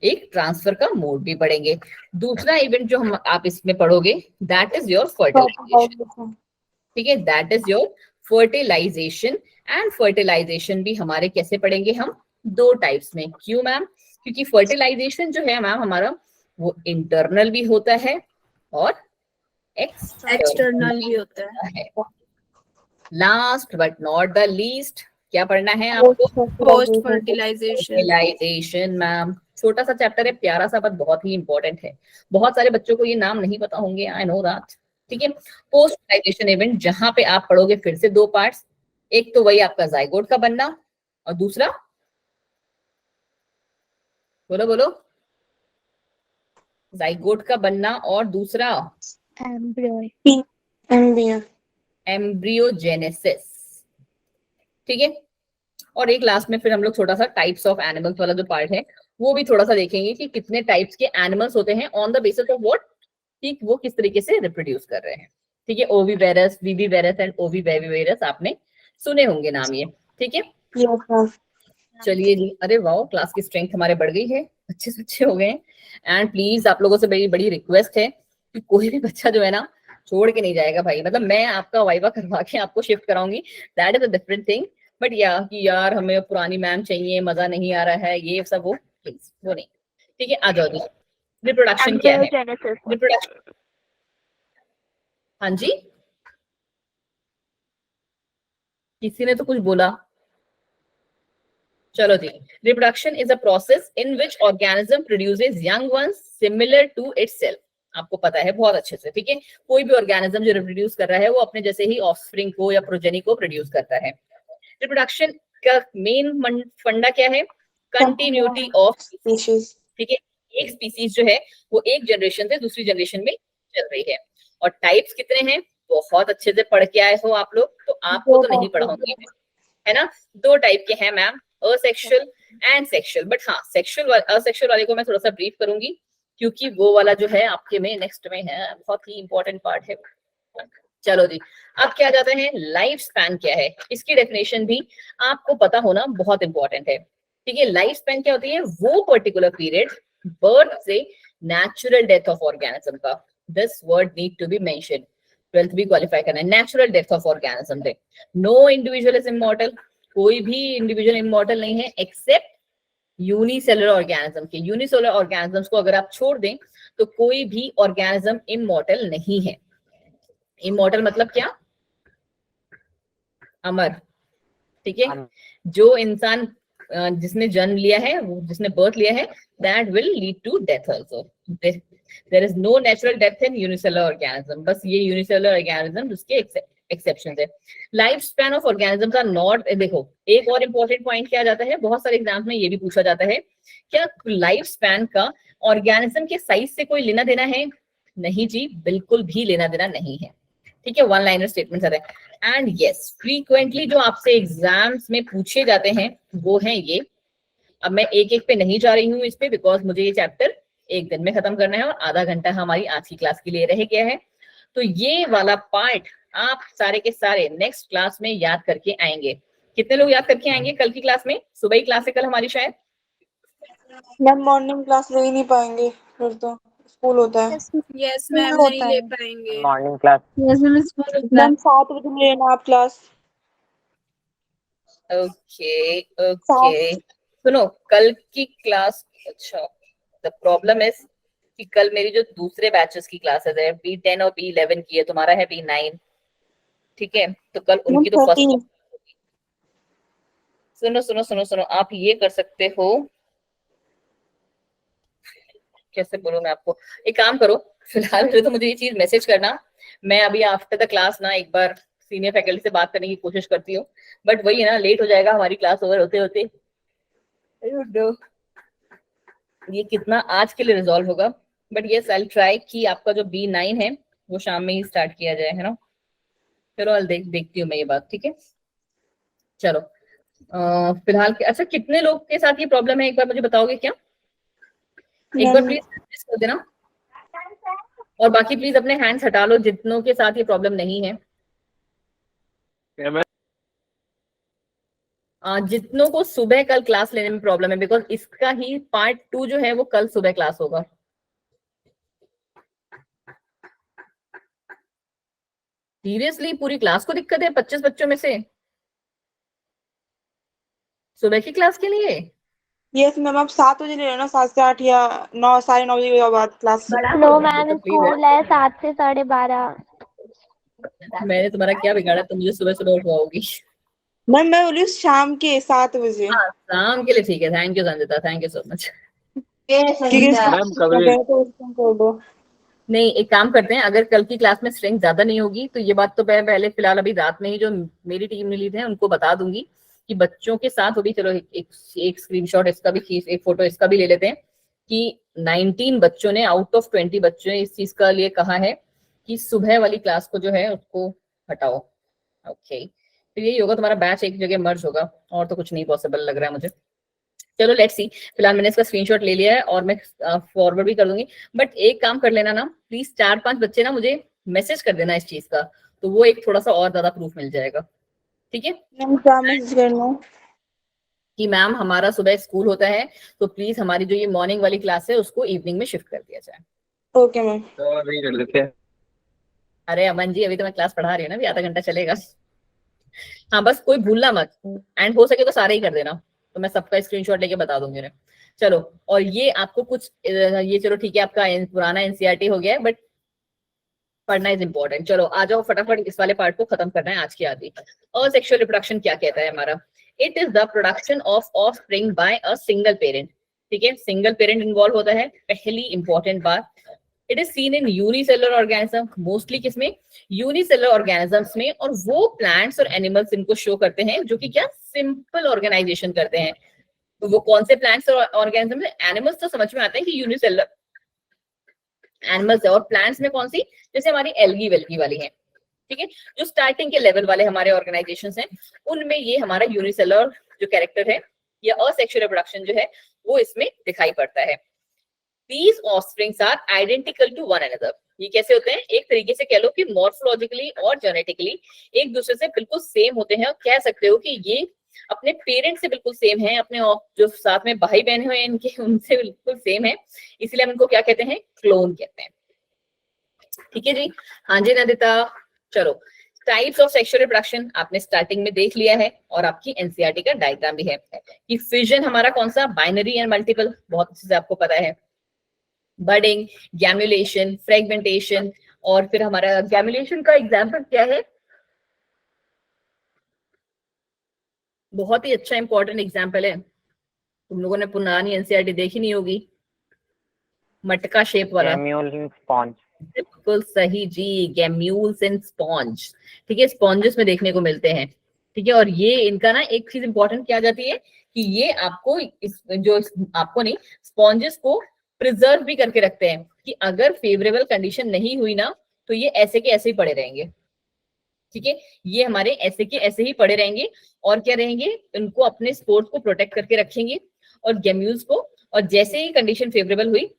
एक ट्रांसफर का मोड भी पढ़ेंगे। दूसरा इवेंट जो हम आप इसमें पढ़ोगे दैट इज योर फर्टिलाइजेशन, ठीक है, that is your fertilisation. And fertilisation भी हमारे कैसे पढ़ेंगे हम, 2 टाइप्स में, क्यों मैम, क्योंकि फर्टिलाइजेशन जो है मैम हमारा वो इंटरनल भी होता है और एक्सटर्नल भी होता है। Last but not the least क्या पढ़ना है आपको, पोस्ट फर्टिलाइजेशन। फर्टिलाइजेशन मैम, छोटा सा चैप्टर है, प्यारा सा, बट बहुत ही इंपॉर्टेंट है, बहुत सारे बच्चों को ये नाम नहीं पता होंगे, आई नो दैट, ठीक है। पोस्ट फर्टिलाइजेशन इवेंट जहां पे आप पढ़ोगे फिर से 2 पार्ट्स, एक तो वही आपका जाइगोट का बनना और दूसरा, बोलो बोलो, जाइगोट का बनना और दूसरा एम्ब्रियोजेनेसिस, ठीक है। और एक लास्ट में फिर हम लोग छोटा सा टाइप्स ऑफ एनिमल्स वाला जो पार्ट है वो भी थोड़ा सा देखेंगे कि कितने टाइप्स के एनिमल्स होते हैं on the basis of what, कि वो किस तरीके से रिप्रोड्यूस कर रहे हैं, ठीक है। ओविवेरस, विविवेरस एंड ओविवेविवेरस आपने सुने होंगे नाम ये, ठीक है। चलिए जी, अरे वाह क्लास की स्ट्रेंथ हमारे बढ़ गई है, अच्छे से अच्छे हो गए हैं। एंड प्लीज आप लोगों से बड़ी बड़ी रिक्वेस्ट है कि कोई भी बच्चा जो है ना छोड़ के नहीं जाएगा भाई, मतलब मैं आपका वाइवा करवा के आपको शिफ्ट कराऊंगी, that is a different thing, but कि यार हमें पुरानी मैम चाहिए, मजा नहीं आ रहा है, ये सब वो प्लीज वो नहीं, ठीक है। आ जाओ जी, रिप्रोडक्शन क्या है, रिप्रोडक्शन, हाँ जी किसी ने तो कुछ बोला, चलो जी। Reproduction is a process in which organism produces young ones similar to itself, आपको पता है बहुत अच्छे से, ठीक है। कोई भी ऑर्गेनिज्म जो रिप्रोड्यूस कर रहा है वो अपने जैसे ही ऑफस्प्रिंग को या प्रोजेनी को प्रोड्यूस करता है। रिप्रोडक्शन का मेन फंडा क्या है? Continuity of species. ठीक है, एक स्पीसीज जो है वो एक जनरेशन से दूसरी जनरेशन में चल रही है। और टाइप्स कितने हैं? बहुत अच्छे से पढ़ के आए हो आप लोग, तो आपको तो नहीं पढ़ाऊंगी मैं, है ना। 2 टाइप के हैं ma'am, asexual and sexual. But हाँ, असेक्सुअल वाले को मैं थोड़ा सा ब्रीफ करूंगी, क्योंकि वो वाला जो है आपके में नेक्स्ट में है, बहुत ही इंपॉर्टेंट पार्ट है। चलो जी, अब क्या जाते हैं, लाइफ स्पैन क्या है, इसकी डेफिनेशन भी आपको पता होना बहुत इंपॉर्टेंट है। ठीक है, लाइफ स्पैन क्या होती है? वो पर्टिकुलर पीरियड बर्थ से नेचुरल डेथ ऑफ ऑर्गेनिज्म का, this word need to be mention, 12th भी क्वालिफाई करना है। Natural death of organism they, no individual is immortal, कोई भी इंडिविजुअल इमॉर्टल नहीं है एक्सेप्ट यूनिसेलुलर ऑर्गेनिज्म के। यूनिसेलुलर ऑर्गेनिजम्स को अगर आप छोड़ दें तो कोई भी ऑर्गेनिज्म इमॉर्टल नहीं है। इमॉर्टल मतलब क्या? अमर। ठीक है, जो इंसान जिसने जन्म लिया है, जिसने बर्थ लिया है, that will lead to death also. There is no natural death in unicellular organism, बस ये यूनिसेलुलर ऑर्गेनिज्म उसके एक्सेप्शन है। Life span of organisms are not, देखो एक और इंपॉर्टेंट पॉइंट क्या जाता है, बहुत सारे एग्जाम्स में ये भी पूछा जाता है, क्या लाइफ स्पैन का ऑर्गेनिज्म के साइज से कोई लेना देना है? नहीं जी, बिल्कुल भी लेना देना नहीं है। ठीक है, वन लाइनर स्टेटमेंट है। एंड यस, फ्रीक्वेंटली जो आपसे एग्जाम्स में पूछे जाते हैं वो हैं ये। अब मैं एक एक पे नहीं जा रही हूँ इस पे, बिकॉज मुझे ये चैप्टर एक दिन में खत्म करना है और आधा घंटा हमारी आज की क्लास के लिए रह गया है। तो ये वाला पार्ट आप सारे के सारे नेक्स्ट क्लास में याद करके आएंगे। कितने लोग याद करके आएंगे कल की क्लास में? सुबह ही क्लास है कल हमारी शायद। मैम मॉर्निंग क्लास ले ही नहीं पाएंगे, फिर तो स्कूल होता है। यस मैम, नहीं ले पाएंगे। Morning class. मैम 7 बजे लेना आप क्लास। ओके ओके, सुनो कल की क्लास, अच्छा द प्रॉब्लम इज कि कल मेरी जो दूसरे बैचेस की क्लासेस है, B10 और B11 की है, तुम्हारा है B9। ठीक है, तो कल उनकी तो फर्स्ट। सुनो सुनो सुनो सुनो, आप ये कर सकते हो, कैसे बोलूं मैं आपको, एक काम करो, फिलहाल तो मुझे ये चीज मैसेज करना, मैं अभी आफ्टर द क्लास ना एक बार सीनियर फैकल्टी से बात करने की कोशिश करती हूँ, बट वही है ना, लेट हो जाएगा हमारी क्लास ओवर होते होते। ये कितना आज के लिए रिजॉल्व होगा, but yes I will try कि आपका जो B9 है वो शाम में ही स्टार्ट किया जाए, है ना। चलो देखती हूँ मैं ये बात, ठीक है। चलो फिलहाल अच्छा, कितने लोग के साथ ये प्रॉब्लम है एक बार मुझे बताओगे क्या? एक बार प्लीज कर देना, और बाकी प्लीज अपने हैंड्स हटा लो जितनों के साथ ये प्रॉब्लम नहीं है। जितनों को सुबह कल क्लास लेने में प्रॉब्लम है, बिकॉज इसका ही पार्ट 2 जो है वो कल सुबह क्लास होगा। सीरियसली पूरी क्लास को दिक्कत है 25 बच्चों में से सुबह की क्लास के लिए? यस मैम, आप 7 बजे ले लेना, 7 से 8 या 9, 9:30 बजे के बाद क्लास। नो मैम, स्कूल है 7 से 12:30। मैंने तुम्हारा क्या बिगाड़ा, तुम मुझे सुबह सुबह उठवाओगी? मैम मैं बोली शाम के 7 बजे। हाँ, शाम के लिए ठीक है, thank you Sanjita, thank you so much. कर दो। नहीं, एक काम करते हैं, अगर कल की क्लास में स्ट्रेंथ ज्यादा नहीं होगी तो ये बात तो मैं पहले फिलहाल अभी रात में ही जो मेरी टीम में लीड है उनको बता दूंगी कि बच्चों के साथ वो भी, चलो एक स्क्रीनशॉट इसका भी खींच, एक फोटो इसका भी ले लेते हैं कि 19 बच्चों ने आउट ऑफ 20 बच्चों ने इस चीज का लिए कहा है कि सुबह वाली क्लास को जो है उसको हटाओ। ओके, तो यही होगा, तुम्हारा बैच एक जगह मर्ज होगा, और तो कुछ नहीं पॉसिबल लग रहा है मुझे। चलो लेट्स सी, फिलहाल मैंने इसका स्क्रीनशॉट ले लिया है और मैं फॉरवर्ड भी कर दूंगी। बट एक काम कर लेना ना प्लीज, 4-5 बच्चे ना मुझे मैसेज कर देना इस चीज का, तो वो एक थोड़ा सा और ज्यादा प्रूफ मिल जाएगा। ठीक है, मैम क्या मैसेज करना कि मैम हमारा सुबह स्कूल होता है, तो प्लीज हमारी जो ये मॉर्निंग वाली क्लास है उसको इवनिंग में शिफ्ट कर दिया जाए। Okay ma'am. नहीं कर देते हैं। अरे अमन जी, अभी तो मैं क्लास पढ़ा रही हूँ ना, अभी आधा घंटा चलेगा। हाँ बस कोई भूलना मत, एंड हो सके तो सारे ही कर देना, तो मैं सबका स्क्रीनशॉट लेके बता दूंगी उन्हें। चलो, और ये आपको कुछ ये चलो ठीक है, आपका पुराना एनसीईआरटी हो गया है, बट पढ़ना इज इंपॉर्टेंट। चलो आ जाओ फटाफट, इस वाले पार्ट को खत्म करना है आज की आदि। असेक्सुअल रिप्रोडक्शन क्या कहता है हमारा? It is the production of offspring by a single parent. ठीक है, सिंगल पेरेंट इन्वॉल्व होता है, पहली इंपॉर्टेंट बात। It is seen in unicellular organism, mostly किसमें, यूनिसेलुलर ऑर्गेनिजम्स में, और वो प्लांट्स और एनिमल्स इनको शो करते हैं जो कि क्या सिंपल ऑर्गेनाइजेशन करते हैं। तो वो कौन से प्लांट्स और ऑर्गेनिज्म है, एनिमल्स तो समझ में आते हैं कि यूनिसेलुलर एनिमल्स है, और प्लांट्स में कौन सी, जैसे हमारी एल्गी वेल्गी वाली है, ठीक है, जो स्टार्टिंग के लेवल वाले हमारे ऑर्गेनाइजेशंस हैं, उनमें ये हमारा यूनिसेलुलर जो कैरेक्टर है या असेक्सुअल रिप्रोडक्शन जो है वो इसमें दिखाई पड़ता है। These offsprings are identical to one another. ये कैसे होते हैं, एक तरीके से कह लो कि मॉर्फोलॉजिकली और जेनेटिकली एक दूसरे से बिल्कुल सेम होते हैं, और कह सकते हो कि ये अपने पेरेंट से बिल्कुल सेम है, अपने जो साथ में भाई बहन हुए इनके उनसे बिल्कुल सेम है, इसलिए हम इनको क्या कहते हैं, क्लोन कहते हैं। ठीक है जी, हाँ जी नदिता। चलो, टाइप्स ऑफ सेक्सुअल रिप्रोडक्शन आपने स्टार्टिंग में देख लिया है, और आपकी एनसीईआरटी का डायग्राम भी है कि फिजन हमारा कौन सा, बाइनरी एंड मल्टीपल, बहुत अच्छे से आपको पता है, बडिंग, गैम्यूलेशन, फ्रेगमेंटेशन, और फिर हमारा गैम्यूलेशन का एग्जांपल क्या है, बहुत ही अच्छा इंपॉर्टेंट एग्जांपल है, तुम लोगों ने पुरानी एनसीईआरटी देखी नहीं होगी, मटका शेप वाला, स्पॉन्ज, बिल्कुल सही जी, गैम्यूल्स एंड स्पॉन्ज, ठीक है, स्पॉन्जेस में देखने को मिलते हैं, ठीक है, और ये इनका ना एक चीज इंपॉर्टेंट क्या जाती है कि ये आपको आपको नहीं, स्पॉन्जेस को प्रिजर्व भी करके रखते हैं कि अगर फेवरेबल कंडीशन नहीं हुई ना तो ये ऐसे के ऐसे ही पड़े रहेंगे, ठीक है, ये हमारे ऐसे के ऐसे ही पड़े रहेंगे, और क्या रहेंगे, इनको अपने स्पोर्स को प्रोटेक्ट करके रखेंगे, और गैम्यूल्स को, और जैसे ही कंडीशन फेवरेबल हुई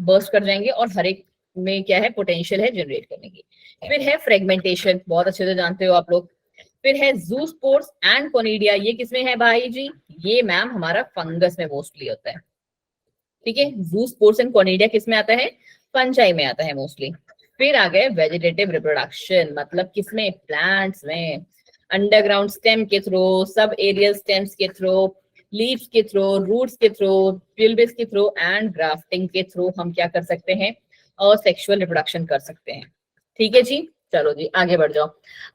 बर्स्ट कर जाएंगे, और हर एक में क्या है, पोटेंशियल है जनरेट करने की। फिर है फ्रेगमेंटेशन, बहुत अच्छे से जानते हो आप लोग। फिर है जूस्पोर्स एंड कोनिडिया, ये किसमें है भाई जी, ये मैम हमारा फंगस में मोस्टली होता है, ठीक है, जूस्पोर्स एंड कोनिडिया किसमें आता है, फंजाई में आता है मोस्टली। फिर आ गए वेजिटेटिव रिप्रोडक्शन, मतलब किसमें, प्लांट्स में, अंडरग्राउंड स्टेम के थ्रू, सब एरियल स्टेम्स के थ्रू, लीव्स के थ्रू, रूट्स के थ्रू, पिल्बिस के थ्रू एंड ग्राफ्टिंग के थ्रू हम क्या कर सकते हैं, और सेक्सुअल रिप्रोडक्शन कर सकते हैं। ठीक है जी, चलो जी आगे बढ़ जाओ।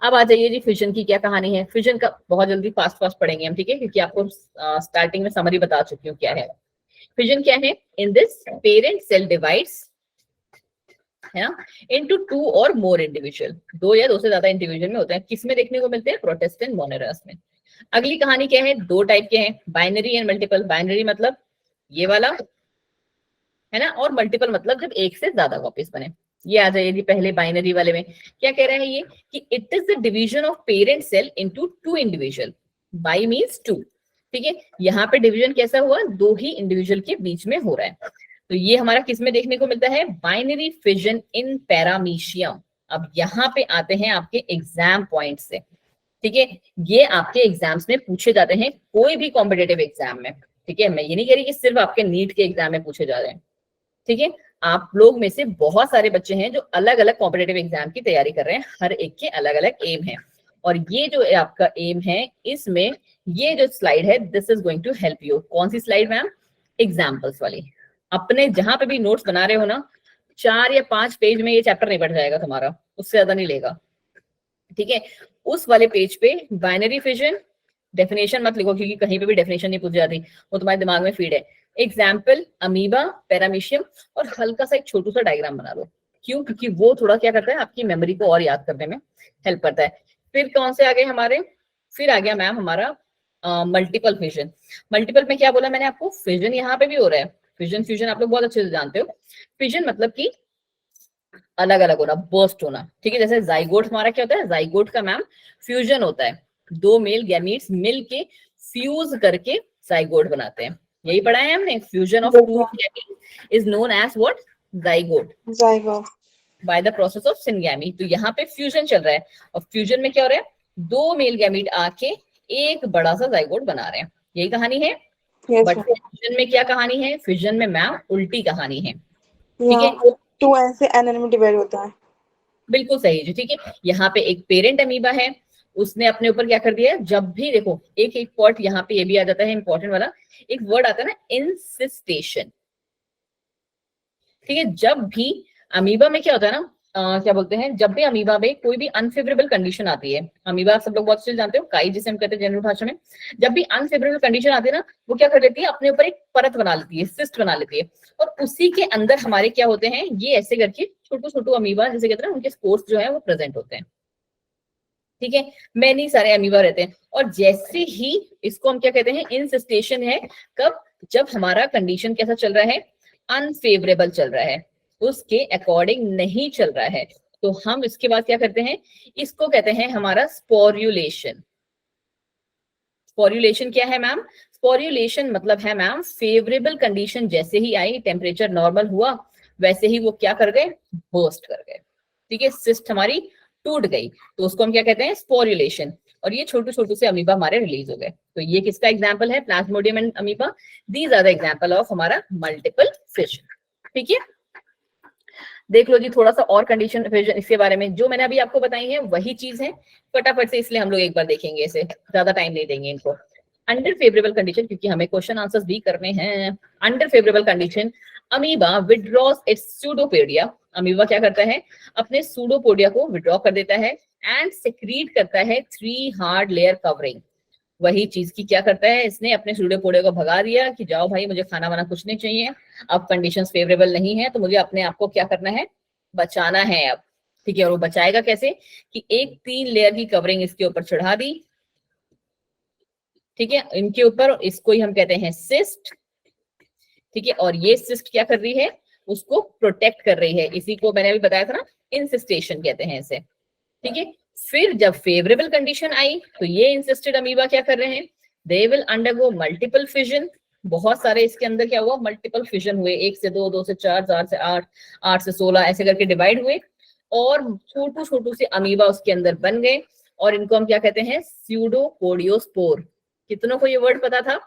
अब आ जाइए जी, फिजन की क्या कहानी है, फिजन का बहुत जल्दी फास्ट फास्ट पढ़ेंगे हम, ठीक है, क्योंकि आपको स्टार्टिंग में समरी बता चुकी हूँ क्या है। फिजन क्या है, in this parent cell divides है ना इनटू 2 और मोर इंडिविजुअल, 2 या 2 से ज्यादा इंडिविजुअल में होते हैं, किसमें देखने को मिलते हैं, प्रोटेस्टेंट मोनेरस में। अगली कहानी क्या है, 2 टाइप के हैं, बाइनरी एंड मल्टीपल। बाइनरी मतलब ये वाला है ना, और मल्टीपल मतलब जब एक से ज्यादा कॉपीज बने। ये आ जाइए जी पहले बाइनरी वाले में, क्या कह रहा है ये कि it is the division of parent cell into 2 individual, bi means 2, ठीक है, यहाँ पे डिवीजन कैसा हुआ, 2 ही इंडिविजुअल के बीच में हो रहा है। तो ये हमारा किसमें देखने को मिलता है, बाइनरी फिजन इन पैरामीशियम। अब यहाँ पे आते हैं आपके एग्जाम पॉइंट से, ठीक है, ये आपके एग्जाम्स में पूछे जाते हैं, कोई भी कॉम्पिटेटिव एग्जाम में, ठीक है, मैं ये नहीं कह रही कि सिर्फ आपके नीट के एग्जाम में पूछे जा रहे हैं, ठीक है, आप लोग में से बहुत सारे बच्चे हैं जो अलग अलग कॉम्पिटेटिव एग्जाम की तैयारी कर रहे हैं, हर एक के अलग अलग एम है, और ये जो आपका एम है इसमें ये जो स्लाइड है this is going to help you. कौन सी स्लाइड मैम, एग्जाम्पल्स वाली। अपने जहां पे भी नोट्स बना रहे हो ना, 4 या 5 पेज में ये चैप्टर नहीं बढ़ जाएगा तुम्हारा, उससे ज्यादा नहीं लेगा, ठीक है, उस वाले पेज पे बाइनरी फिजन, डेफिनेशन मत लिखो क्योंकि कहीं पे भी डेफिनेशन नहीं पूछ जाती, वो तुम्हारे दिमाग में फीड है, एग्जाम्पल अमीबा, पैरामीशियम, और हल्का सा एक छोटू सा डायग्राम बना लो, क्यों, क्योंकि वो थोड़ा क्या करता है आपकी मेमोरी को और याद करने में हेल्प करता है। फिर कौन से आ गए हमारे, फिर आ गया मैम हमारा मल्टीपल फिजन। मल्टीपल में क्या बोला मैंने आपको, फिजन यहाँ पे भी हो रहा है, फिजन फ्यूजन आप लोग बहुत अच्छे से जानते हो। फिजन मतलब कि अलग अलग होना, बर्स्ट होना, ठीक है, जैसे जाइगोट हमारा क्या होता है, जाइगोट का मैम फ्यूजन होता है, 2 मेल गैमीट्स मिल के फ्यूज करके जाइगोट बनाते हैं, यही पढ़ा है हमने, fusion of 2 gametes is known as what, zygote, zygote by the process of syngamy. तो यहाँ पे फ्यूजन चल रहा है, और फ्यूजन में क्या हो रहा है, 2 मेल गैमीट आके एक बड़ा सा जाइगोट बना रहे हैं, यही कहानी है। बट फिजन में क्या कहानी है, फिजन में मैम उल्टी कहानी है, ठीक है, 2 ऐसे एन में डिवाइड होता है, बिल्कुल सही जी, ठीक है, यहाँ पे एक पेरेंट अमीबा है, उसने अपने ऊपर क्या कर दिया है, जब भी देखो एक एक पॉइंट यहाँ पे ये भी आ जाता है इंपॉर्टेंट वाला, एक वर्ड आता है ना इंसिस्टेशन, ठीक है, जब भी अमीबा में क्या होता है ना, क्या बोलते हैं, जब भी अमीबा में कोई भी अनफेवरेबल कंडीशन आती है, अमीबा सब लोग बहुत अच्छे से जानते हो, काई जिसे हम कहते हैं जनरल भाषा में, जब भी अनफेवरेबल कंडीशन आती है ना, वो क्या कर लेती है, अपने ऊपर एक परत बना लेती है, सिस्ट बना लेती है, और उसी के अंदर हमारे क्या होते हैं, ये ऐसे करके छोटू छोटू अमीबा जिसे कहते हैं, उनके स्पोर्स जो है वो प्रेजेंट होते हैं। ठीक है, मैनी सारे अमीबा रहते हैं, और जैसे ही इसको हम क्या कहते हैं, इंसिस्टेशन है, कब, जब हमारा कंडीशन कैसा चल रहा है, अनफेवरेबल चल रहा है, उसके अकॉर्डिंग नहीं चल रहा है, तो हम इसके बाद क्या करते हैं, इसको कहते हैं हमारा स्पोर्युलेशन। स्पोर्युलेशन क्या है मैम, स्पोर्युलेशन मतलब है मैम, फेवरेबल कंडीशन जैसे ही आई, टेम्परेचर नॉर्मल हुआ, वैसे ही वो क्या कर गए, बर्स्ट कर गए। ठीक है, सिस्ट हमारी टूट गई, तो उसको हम क्या कहते हैं, स्पोर्युलेशन, और ये छोटू छोटू से अमीबा हमारे रिलीज हो गए। तो ये किसका एग्जाम्पल है, plasmodium and amoeba, these are the example of हमारा मल्टीपल फिशन। ठीक है, देख लो जी थोड़ा सा और कंडीशन फिशन इसके बारे में, जो मैंने अभी आपको बताई है वही चीज है, फटाफट से, इसलिए हम लोग एक बार देखेंगे, इसे ज्यादा टाइम नहीं देंगे इनको। अंडर फेवरेबल कंडीशन, क्योंकि हमें क्वेश्चन आंसर्स भी करने हैं, under favourable condition amoeba withdraws it's pseudopodia, amoeba क्या करता है, अपने सूडोपोडिया को विड्रॉ कर देता है, एंड सेक्रीट करता है 3 हार्ड लेयर कवरिंग। वही चीज की क्या करता है, इसने अपने सूडोपोडिया को भगा दिया कि जाओ भाई, मुझे खाना वाना कुछ नहीं चाहिए, अब कंडीशंस फेवरेबल नहीं है, तो मुझे अपने आप को क्या करना है, बचाना है अब। ठीक है, और वो बचाएगा कैसे, कि एक 3 लेयर की कवरिंग इसके ऊपर चढ़ा दी। ठीक है, इनके ऊपर, इसको ही हम कहते हैं सिस्ट। ठीक है, और ये सिस्ट क्या कर रही है, उसको प्रोटेक्ट कर रही है, इसी को मैंने अभी बताया था ना, इंसिस्टेशन कहते हैं इसे। ठीक है, फिर जब फेवरेबल कंडीशन आई, तो ये इंसिस्टेड अमीबा क्या कर रहे हैं, they will undergo multiple fission, बहुत सारे इसके अंदर क्या हुआ, मल्टीपल फिजन हुए, 1 से 2, 2 से 4, 4 से 8, 8 से 16, ऐसे करके डिवाइड हुए, और छोटू छोटू से अमीबा उसके अंदर बन गए, और इनको हम क्या कहते हैं, स्यूडोपोडियोस्पोर। कितनों को ये वर्ड पता था,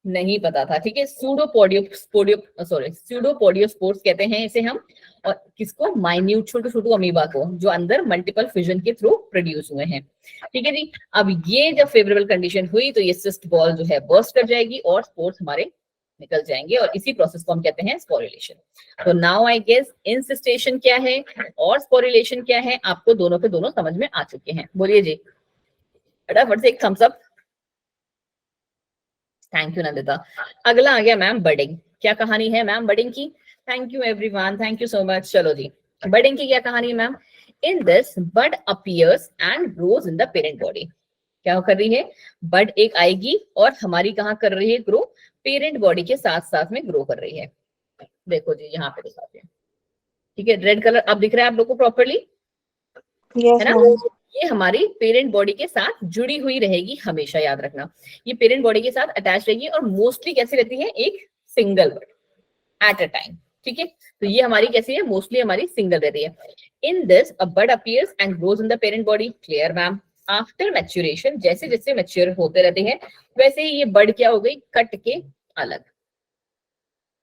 नहीं पता था। ठीक है, स्यूडोपोडियोस्पोर्स कहते हैं इसे हम, और किसको, माइन्यूट छोटू छोटू अमीबा को, जो अंदर मल्टीपल फिजन के थ्रू प्रोड्यूस हुए हैं। ठीक है जी, अब ये जब फेवरेबल कंडीशन हुई, तो ये सिस्ट बॉल जो है बर्स्ट कर जाएगी, और स्पोर्स हमारे निकल जाएंगे, और इसी प्रोसेस को हम कहते हैं स्पोर्युलेशन। तो नाउ आई गेस इंसिस्टेशन क्या है और स्पोर्युलेशन क्या है, आपको दोनों के दोनों समझ में आ चुके हैं। बोलिए जी, फटाफट से एक thumbs up. Thank you Nandita. अगला आ गया मैम बडिंग, क्या कहानी है मैम बडिंग की, thank you everyone, thank you so much. चलो जी, बडिंग की क्या कहानी है ma'am, in this bud appears and grows in the parent body. क्या कर रही है, बड एक आएगी और हमारी कहाँ कर रही है, ग्रो, पेरेंट बॉडी के साथ साथ में ग्रो कर रही है। देखो जी यहाँ पे दिखाते हैं। ठीक है, रेड कलर अब दिख रहा है आप लोग को प्रॉपरली, Yes, है ना, ma'am. ये हमारी पेरेंट बॉडी के साथ जुड़ी हुई रहेगी, हमेशा याद रखना, ये पेरेंट बॉडी के साथ अटैच रहेगी, और मोस्टली कैसे रहती है, एक single bird at a time. ठीक है, तो ये हमारी कैसी है, मोस्टली हमारी सिंगल रहती है। In this a bird appears and grows in the parent body, clear ma'am. After maturation, जैसे जैसे मैच्योर होते रहते हैं, वैसे ही ये बर्ड क्या हो गई, कट के अलग।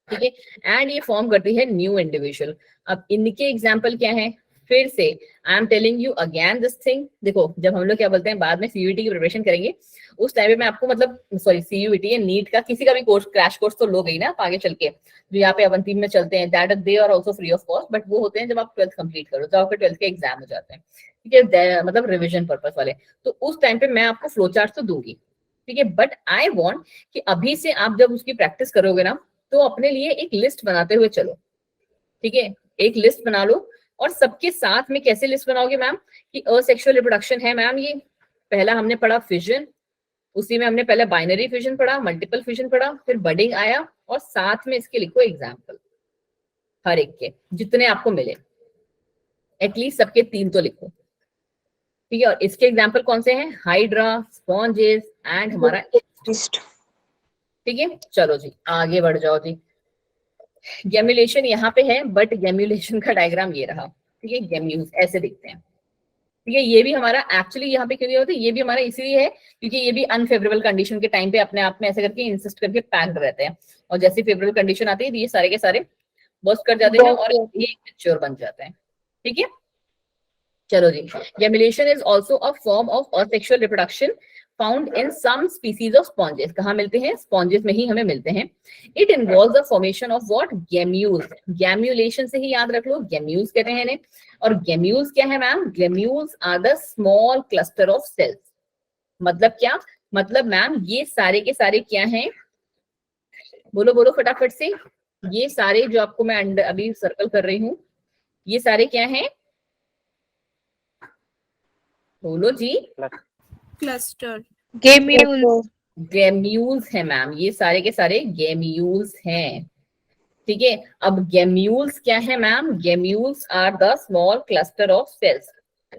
ठीक है, एंड ये फॉर्म करती है न्यू इंडिविजुअल। अब इनके एग्जाम्पल क्या है, फिर से I am telling you again this thing. देखो जब हम लोग क्या बोलते हैं, बाद में सीयूईटी की प्रिपरेशन करेंगे, उस टाइम पे मैं आपको, मतलब सॉरी सीयूईटी या नीट का किसी का भी कोर्स, क्रैश कोर्स तो लो गई ना आप आगे चल के, जो यहाँ पे अवंती में चलते हैं, that they are also free of cost, but वो होते हैं जब आप 12th कंप्लीट करो, जब आपके 12th के एग्जाम हो जाते हैं। ठीक है, मतलब रिविजन पर्पस वाले, तो उस टाइम पे मैं आपको फ्लो चार्ट तो दूंगी। ठीक है, बट आई वांट कि अभी से आप जब उसकी प्रैक्टिस करोगे ना, तो अपने लिए एक लिस्ट बनाते हुए चलो। ठीक है, एक लिस्ट बना लो, और सबके साथ में कैसे लिस्ट बनाओगे मैम, कि असेक्सुअल रिप्रोडक्शन है मैम, ये पहला हमने पढ़ा फिजन, उसी में हमने पहले बाइनरी फिजन पढ़ा, मल्टीपल फिजन पढ़ा, फिर बडिंग आया, और साथ में इसके लिखो एग्जाम्पल, हर एक के जितने आपको मिले, एटलीस्ट सबके 3 तो लिखो। ठीक है, और इसके एग्जाम्पल कौन से हैं, हाइड्रा, स्पॉन्जेस एंड हमारा। List. ठीक है, चलो जी आगे बढ़ जाओ जी। गेम्यूलेशन यहाँ पे है, बट गेम्यूलेशन का डायग्राम ये रहा। ठीक है, गेम्यूल्स ऐसे दिखते हैं। ठीक है, ये भी हमारा एक्चुअली यहाँ पे क्यों नहीं होता, ये भी हमारा इसीलिए है क्योंकि ये भी अनफेवरेबल कंडीशन के टाइम पे अपने आप में ऐसे करके इंसिस्ट करके पैक्ड रहते हैं, और जैसे फेवरेबल कंडीशन आती है तो ये सारे के सारे बर्स्ट कर जाते हैं, और ये मैच्योर बन जाते हैं। ठीक है, चलो जी, gemmulation is also a form of asexual reproduction found in some species of sponges. कहाँ मिलते हैं? स्पॉन्जेस में ही हमें मिलते हैं। It involve the formation of what? Gemmules. Gemmulation से ही याद रख लो, गैम्यूल्स कहते हैं इन्हें। और गैम्यूल्स क्या है ma'am? Gemmules are the small cluster of cells. मतलब क्या? मतलब मैम ये सारे के सारे क्या हैं? बोलो बोलो फटाफट से। ये सारे जो आपको मैं अभी सर्कल कर रही हूँ, ये सारे क्या हैं? बोलो जी। क्लस्टर। Gamule. गैम्यूल्स है मैम, ये सारे के सारे गैम्यूल्स हैं। ठीक है, अब गैम्यूल्स क्या है ma'am? Gemmules are the small cluster of cells.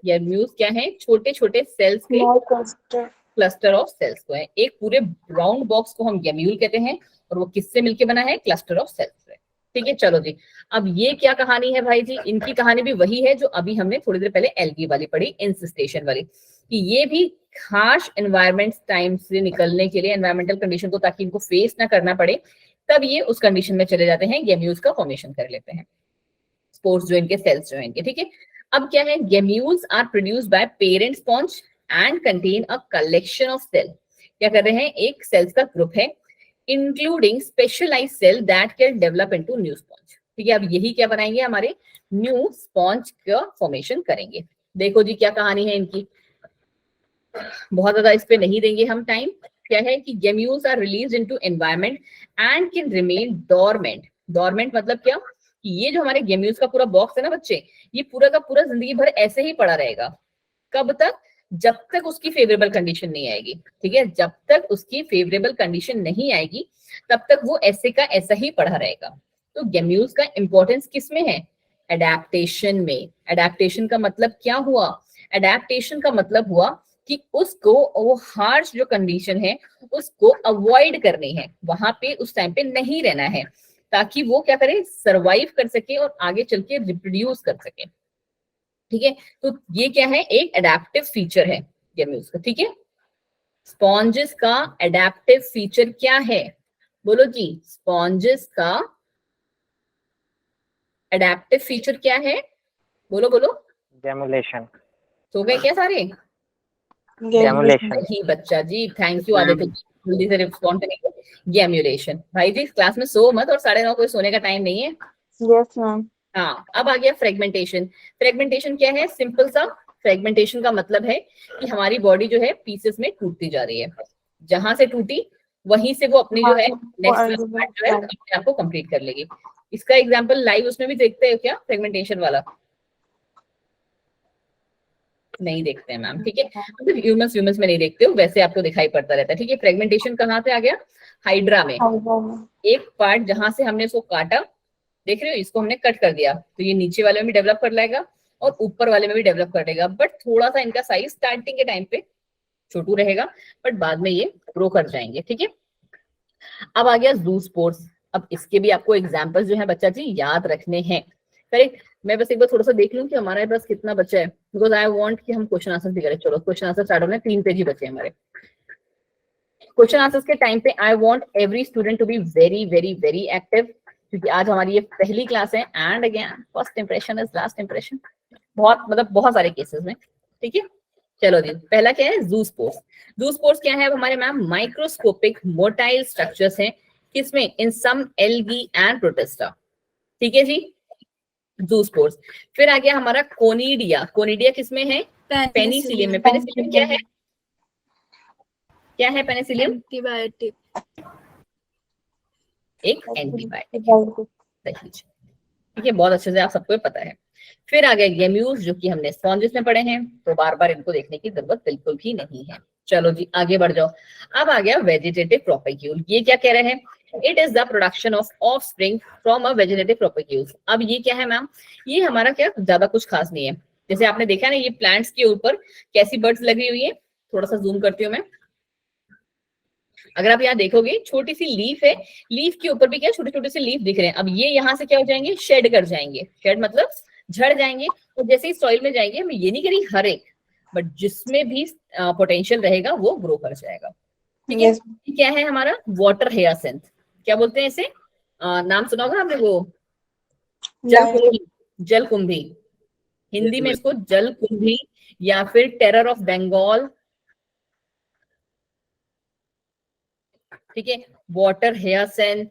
Gemmules क्या है? छोटे छोटे सेल्स के Small cluster. Cluster of cells को है। एक पूरे राउंड बॉक्स को हम गैम्यूल कहते हैं, और वो किससे मिलके बना है? क्लस्टर ऑफ सेल्स से। ठीक है, चलो जी। अब ये क्या कहानी है भाई जी? इनकी कहानी भी वही है जो अभी हमने थोड़ी देर पहले एल्गी वाली पढ़ी, इंसिस्टेशन वाली, कि ये भी हार्श एनवायरमेंट टाइम से निकलने के लिए, एनवायरमेंटल कंडीशन को, ताकि इनको फेस ना करना पड़े, तब ये उस कंडीशन में चले जाते हैं, गैम्यूल्स का फॉर्मेशन कर लेते हैं, स्पोर्स जो इनके, सेल्स जो इनके। ठीक है, अब क्या है? Gemmules are produced by parent sponge and contain a collection of cell. क्या कर रहे हैं? एक सेल्स का ग्रुप है, including specialised cell that can develop into new sponge. ठीक है, अब यही क्या बनाएंगे? हमारे न्यू स्पॉन्ज का फॉर्मेशन करेंगे। देखो जी क्या कहानी है इनकी, बहुत ज्यादा इस पे नहीं देंगे हम टाइम। क्या है कि gemmules are released into environment and can remain dormant. Dormant मतलब क्या? कि ये जो हमारे गैम्यूल्स का पूरा बॉक्स है ना बच्चे, ये पूरा का पूरा जिंदगी भर ऐसे ही पड़ा रहेगा। कब तक? जब तक उसकी फेवरेबल कंडीशन नहीं आएगी। ठीक है, जब तक उसकी फेवरेबल कंडीशन नहीं आएगी, तब तक वो ऐसे का ऐसा ही पड़ा रहेगा। तो गैम्यूल्स का इंपॉर्टेंस किस में है? एडेप्टेशन में। एडेप्टेशन का मतलब क्या हुआ? एडेप्टेशन का मतलब हुआ कि उसको वो हार्श जो कंडीशन है उसको अवॉइड करनी है, वहां पे उस टाइम पे नहीं रहना है, ताकि वो क्या करे? सरवाइव कर सके और आगे चल के रिप्रोड्यूस कर सके। ठीक है, तो ये क्या है? एक एडेप्टिव फीचर है गैम्यूल्स का। ठीक है, स्पॉन्जेस का एडेप्टिव फीचर क्या है? बोलो जी, स्पॉन्जेस का एडेप्टिव फीचर क्या है? बोलो बोलो। गैमुलेशन। सो गए क्या सारे? गैमुलेशन। नहीं बच्चा जी, थैंक यू आदित्य, जल्दी से रिस्पॉन्ड करेंगे। गैम्यूलेशन। भाई जी क्लास में सो मत, और 9:30 कोई सोने का टाइम नहीं है। Yes, ma'am. हाँ, अब आ गया फ्रेगमेंटेशन। फ्रेगमेंटेशन क्या है? सिंपल सा, फ्रेगमेंटेशन का मतलब है कि हमारी बॉडी जो है पीसेस में टूटती जा रही है। जहां से टूटी वहीं से वो अपनी जो है नेक्स्ट पार्ट जो है अपने आप को कंप्लीट कर लेगी। इसका एग्जांपल लाइव उसमें भी देखते हो क्या? फ्रेगमेंटेशन वाला नहीं देखते हैं मैम। ठीक है, मतलब ह्यूमंस में नहीं देखते हो, वैसे आपको दिखाई पड़ता रहता है। ठीक है, फ्रेगमेंटेशन कहाँ से आ गया? हाइड्रा में। एक पार्ट जहां से हमने इसको काटा, देख रहे हो, इसको हमने कट कर दिया, तो ये नीचे वाले में भी डेवलप कर लेगा और ऊपर वाले में भी डेवलप कर लेगा, बट थोड़ा सा इनका साइज स्टार्टिंग के टाइम पे छोटू रहेगा, बट बाद में ये ग्रो कर जाएंगे। ठीक है, अब आ गया ज़ूस्पोर्स। अब इसके भी आपको एग्जांपल्स जो है बच्चा जी याद रखने हैं। करेक्ट, मैं बस एक बार थोड़ा सा देख लूं कि हमारे पास कितना बचा है, बिकॉज आई वांट कि हम क्वेश्चन आंसर भी करें। चलो क्वेश्चन आंसर स्टार्ट होने 3 पेज ही बचे हमारे। क्वेश्चन आंसर्स के टाइम पे I want every student to be very very very active, क्योंकि आज हमारी ये पहली क्लास है, and again first impression is last impression, बहुत मतलब बहुत सारे केसेस में। ठीक है, चलो जी, पहला क्या है? ज़ूस्पोर्स। ज़ूस्पोर्स क्या है हमारे मैम? माइक्रोस्कोपिक मोटाइल स्ट्रक्चर्स हैं, किसमें? इन सम एल्गी एंड प्रोटिस्टा। ठीक है जी, ज़ूस्पोर्स। फिर आ गया हमारा कोनिडिया। कोनिडिया किसमें है? पेनिसिलियम में। पेनिसिलियम क्या है? क्या है पेनिसिलियम? एंटीबायोटिक। एक एंटीबायोटिक। ठीक है, बहुत अच्छे से आप सबको पता है। फिर आ गए गैम्यूल्स, जो कि हमने स्पॉन्जेस में पढ़े हैं, तो बार बार इनको देखने की जरूरत बिल्कुल भी नहीं है। चलो जी आगे बढ़ जाओ। अब आ गया वेजिटेटिव प्रोपेग्यूल। ये क्या कह रहे हैं? It is the production of offspring from a vegetative propagule. अब ये क्या है मैम? ये हमारा क्या ज्यादा कुछ खास नहीं है। जैसे आपने देखा ना, ये प्लांट्स के ऊपर कैसी बर्ड्स लगी हुई है, थोड़ा सा जूम करती हूँ मैं। अगर आप यहाँ देखोगे, छोटी सी लीफ है, लीफ के ऊपर भी क्या छोटे छोटे से लीफ दिख रहे हैं। अब ये यहाँ से क्या हो जाएंगे? शेड कर जाएंगे। शेड मतलब झड़ जाएंगे, और जैसे ही सॉइल में जाएंगे, मैं ये नहीं कह रही हर एक, बट जिसमें भी पोटेंशियल रहेगा वो ग्रो कर जाएगा। ठीक है, क्या है हमारा? वाटर हियासिंथ। क्या बोलते हैं इसे? नाम सुना होगा आपने, वो जलकुंभी। जलकुंभी, हिंदी में इसको जलकुंभी या फिर टेरर ऑफ बंगाल ठीक है, वाटर हियासिंथ,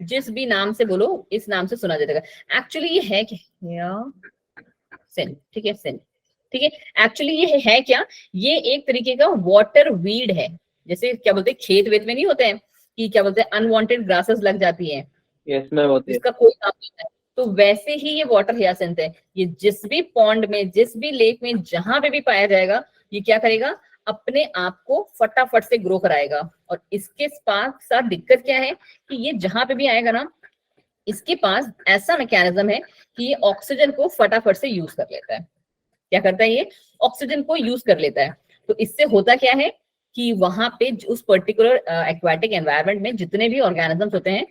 जिस भी नाम से बोलो इस नाम से सुना जाएगा। एक्चुअली ये है क्या, हियासिंथ, ठीक है, सिंथ, ठीक है। एक्चुअली ये है क्या, ये एक तरीके का वाटर वीड है। जैसे क्या बोलते हैं खेत वेत में नहीं होते हैं कि क्या बोलते हैं अनवांटेड ग्रासेस लग जाती हैं, यस मैम होती है। इसका कोई काम नहीं है। तो वैसे ही ये वाटर हियासिंथ है, ये जिस भी पॉन्ड में, जिस भी लेक में, जहां पे भी पाया जाएगा, ये क्या करेगा, अपने आप को फटाफट से ग्रो कराएगा। और इसके साथ साथ दिक्कत क्या है कि ये जहां पे भी आएगा ना, इसके पास ऐसा मैकेनिज्म है कि ये ऑक्सीजन को फटाफट से यूज कर लेता है। क्या करता है, ये ऑक्सीजन को यूज कर लेता है। तो इससे होता क्या है कि वहां पे उस पर्टिकुलर एक्वाटिक एनवायरनमेंट में जितने भी ऑर्गेनिजम्स होते हैं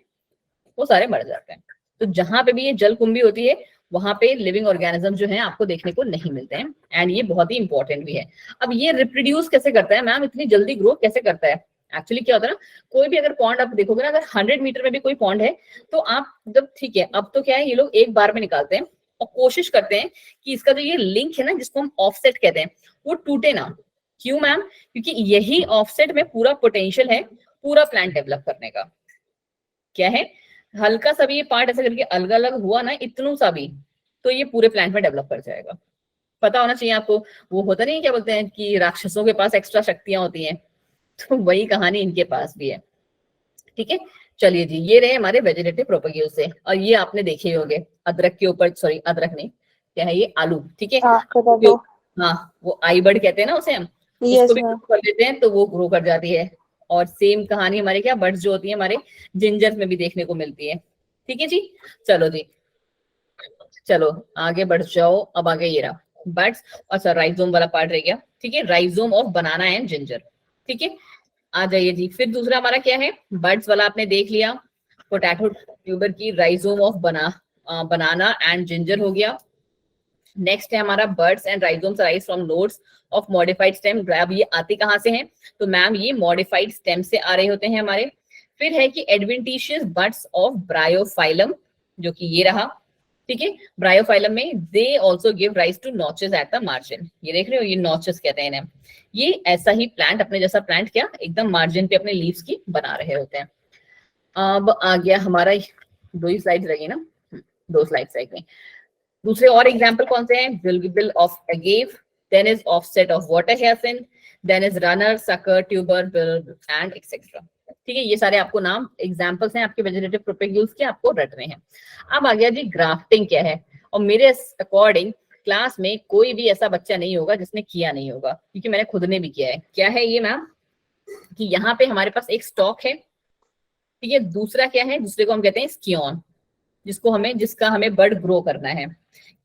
वो सारे मर जाते हैं। तो जहां पे भी ये जलकुंभी होती है वहां पे लिविंग ऑर्गेनिज्म जो है आपको देखने को नहीं मिलते हैं, एंड ये बहुत ही इंपॉर्टेंट भी है। अब ये रिप्रोड्यूस कैसे करता है मैम, इतनी जल्दी ग्रो कैसे करता है? एक्चुअली क्या होता है ना, कोई भी अगर पॉन्ड आप देखोगे ना, अगर 100 मीटर में भी कोई पॉन्ड है तो आप जब, ठीक है, अब तो क्या है, ये लोग एक बार में निकालते हैं और कोशिश करते हैं कि इसका जो ये लिंक है ना, जिसको हम ऑफसेट कहते हैं, वो टूटे ना। क्यों मैम? क्योंकि यही ऑफसेट में पूरा पोटेंशियल है पूरा प्लांट डेवलप करने का। क्या है, हल्का सा भी ये पार्ट ऐसा करके अलग अलग हुआ ना, इतनू सा भी, तो ये पूरे प्लांट में डेवलप कर जाएगा। पता होना चाहिए आपको। वो होता नहीं, क्या बोलते हैं कि राक्षसों के पास एक्स्ट्रा शक्तियां होती हैं, तो वही कहानी इनके पास भी है। ठीक है, चलिए जी, ये रहे हमारे वेजिटेटिव प्रोपेगेज से। और ये आपने देखे ही होंगे अदरक के ऊपर, सॉरी अदरक नहीं, क्या है ये, आलू, ठीक है। potato. हाँ, वो आई बर्ड कहते हैं ना उसे हम, Yes, उसको भी ma'am. ग्रो कर देते हैं तो वो ग्रो कर जाती है। और सेम कहानी हमारे क्या बर्ड्स जो होती है हमारे जिंजर में भी देखने को मिलती है। ठीक है जी, चलो जी, चलो आगे बढ़ जाओ। अब आगे ये रहा बर्ड्स, अच्छा राइजोम वाला पार्ट रह गया। ठीक है, rhizome of banana and ginger. ठीक है, आ जाइए जी। फिर दूसरा हमारा क्या है, बर्ड्स वाला आपने देख लिया, पोटैटो ट्यूबर की rhizome of banana and ginger हो गया। नेक्स्ट है हमारा birds and rhizomes arise from nodes of modified stem. अब ये आते कहां से हैं, तो मैम ये मॉडिफाइड स्टेम से आ रहे होते हैं हमारे। फिर है कि एडवेंटिशियस बड्स ऑफ ब्रायोफाइलम, जो कि ये रहा। ठीक है, ब्रायोफाइलम में they also give rise to notches at the margin. ये देख रहे हो, ये नॉचेस कहते हैं इन्हें। ये ऐसा ही प्लांट, अपने जैसा प्लांट, क्या एकदम मार्जिन पे अपने लीव्स की बना रहे होते हैं। अब आ गया हमारा, दो ही स्लाइड्स लगी ना, दो स्लाइड्स रह गई। दूसरे और एग्जाम्पल कौन से हैं, bulbil of agave, then is offset of water hyacinth, then is runner, sucker, tuber, bulb and etcetera. ठीक है, ये सारे आपको नाम एग्जाम्पल्स हैं आपके वेजिटेटिव प्रोपेगेल्स के, आपको रटने हैं। अब आ गया जी ग्राफ्टिंग क्या है। और मेरे अकॉर्डिंग क्लास में कोई भी ऐसा बच्चा नहीं होगा जिसने किया नहीं होगा, क्योंकि मैंने खुद ने भी किया है। क्या है ये मैम, कि यहाँ पे हमारे पास एक स्टॉक है, ठीक है, दूसरा क्या है, दूसरे को हम कहते हैं स्कियोन, जिसका हमें बर्ड ग्रो करना है।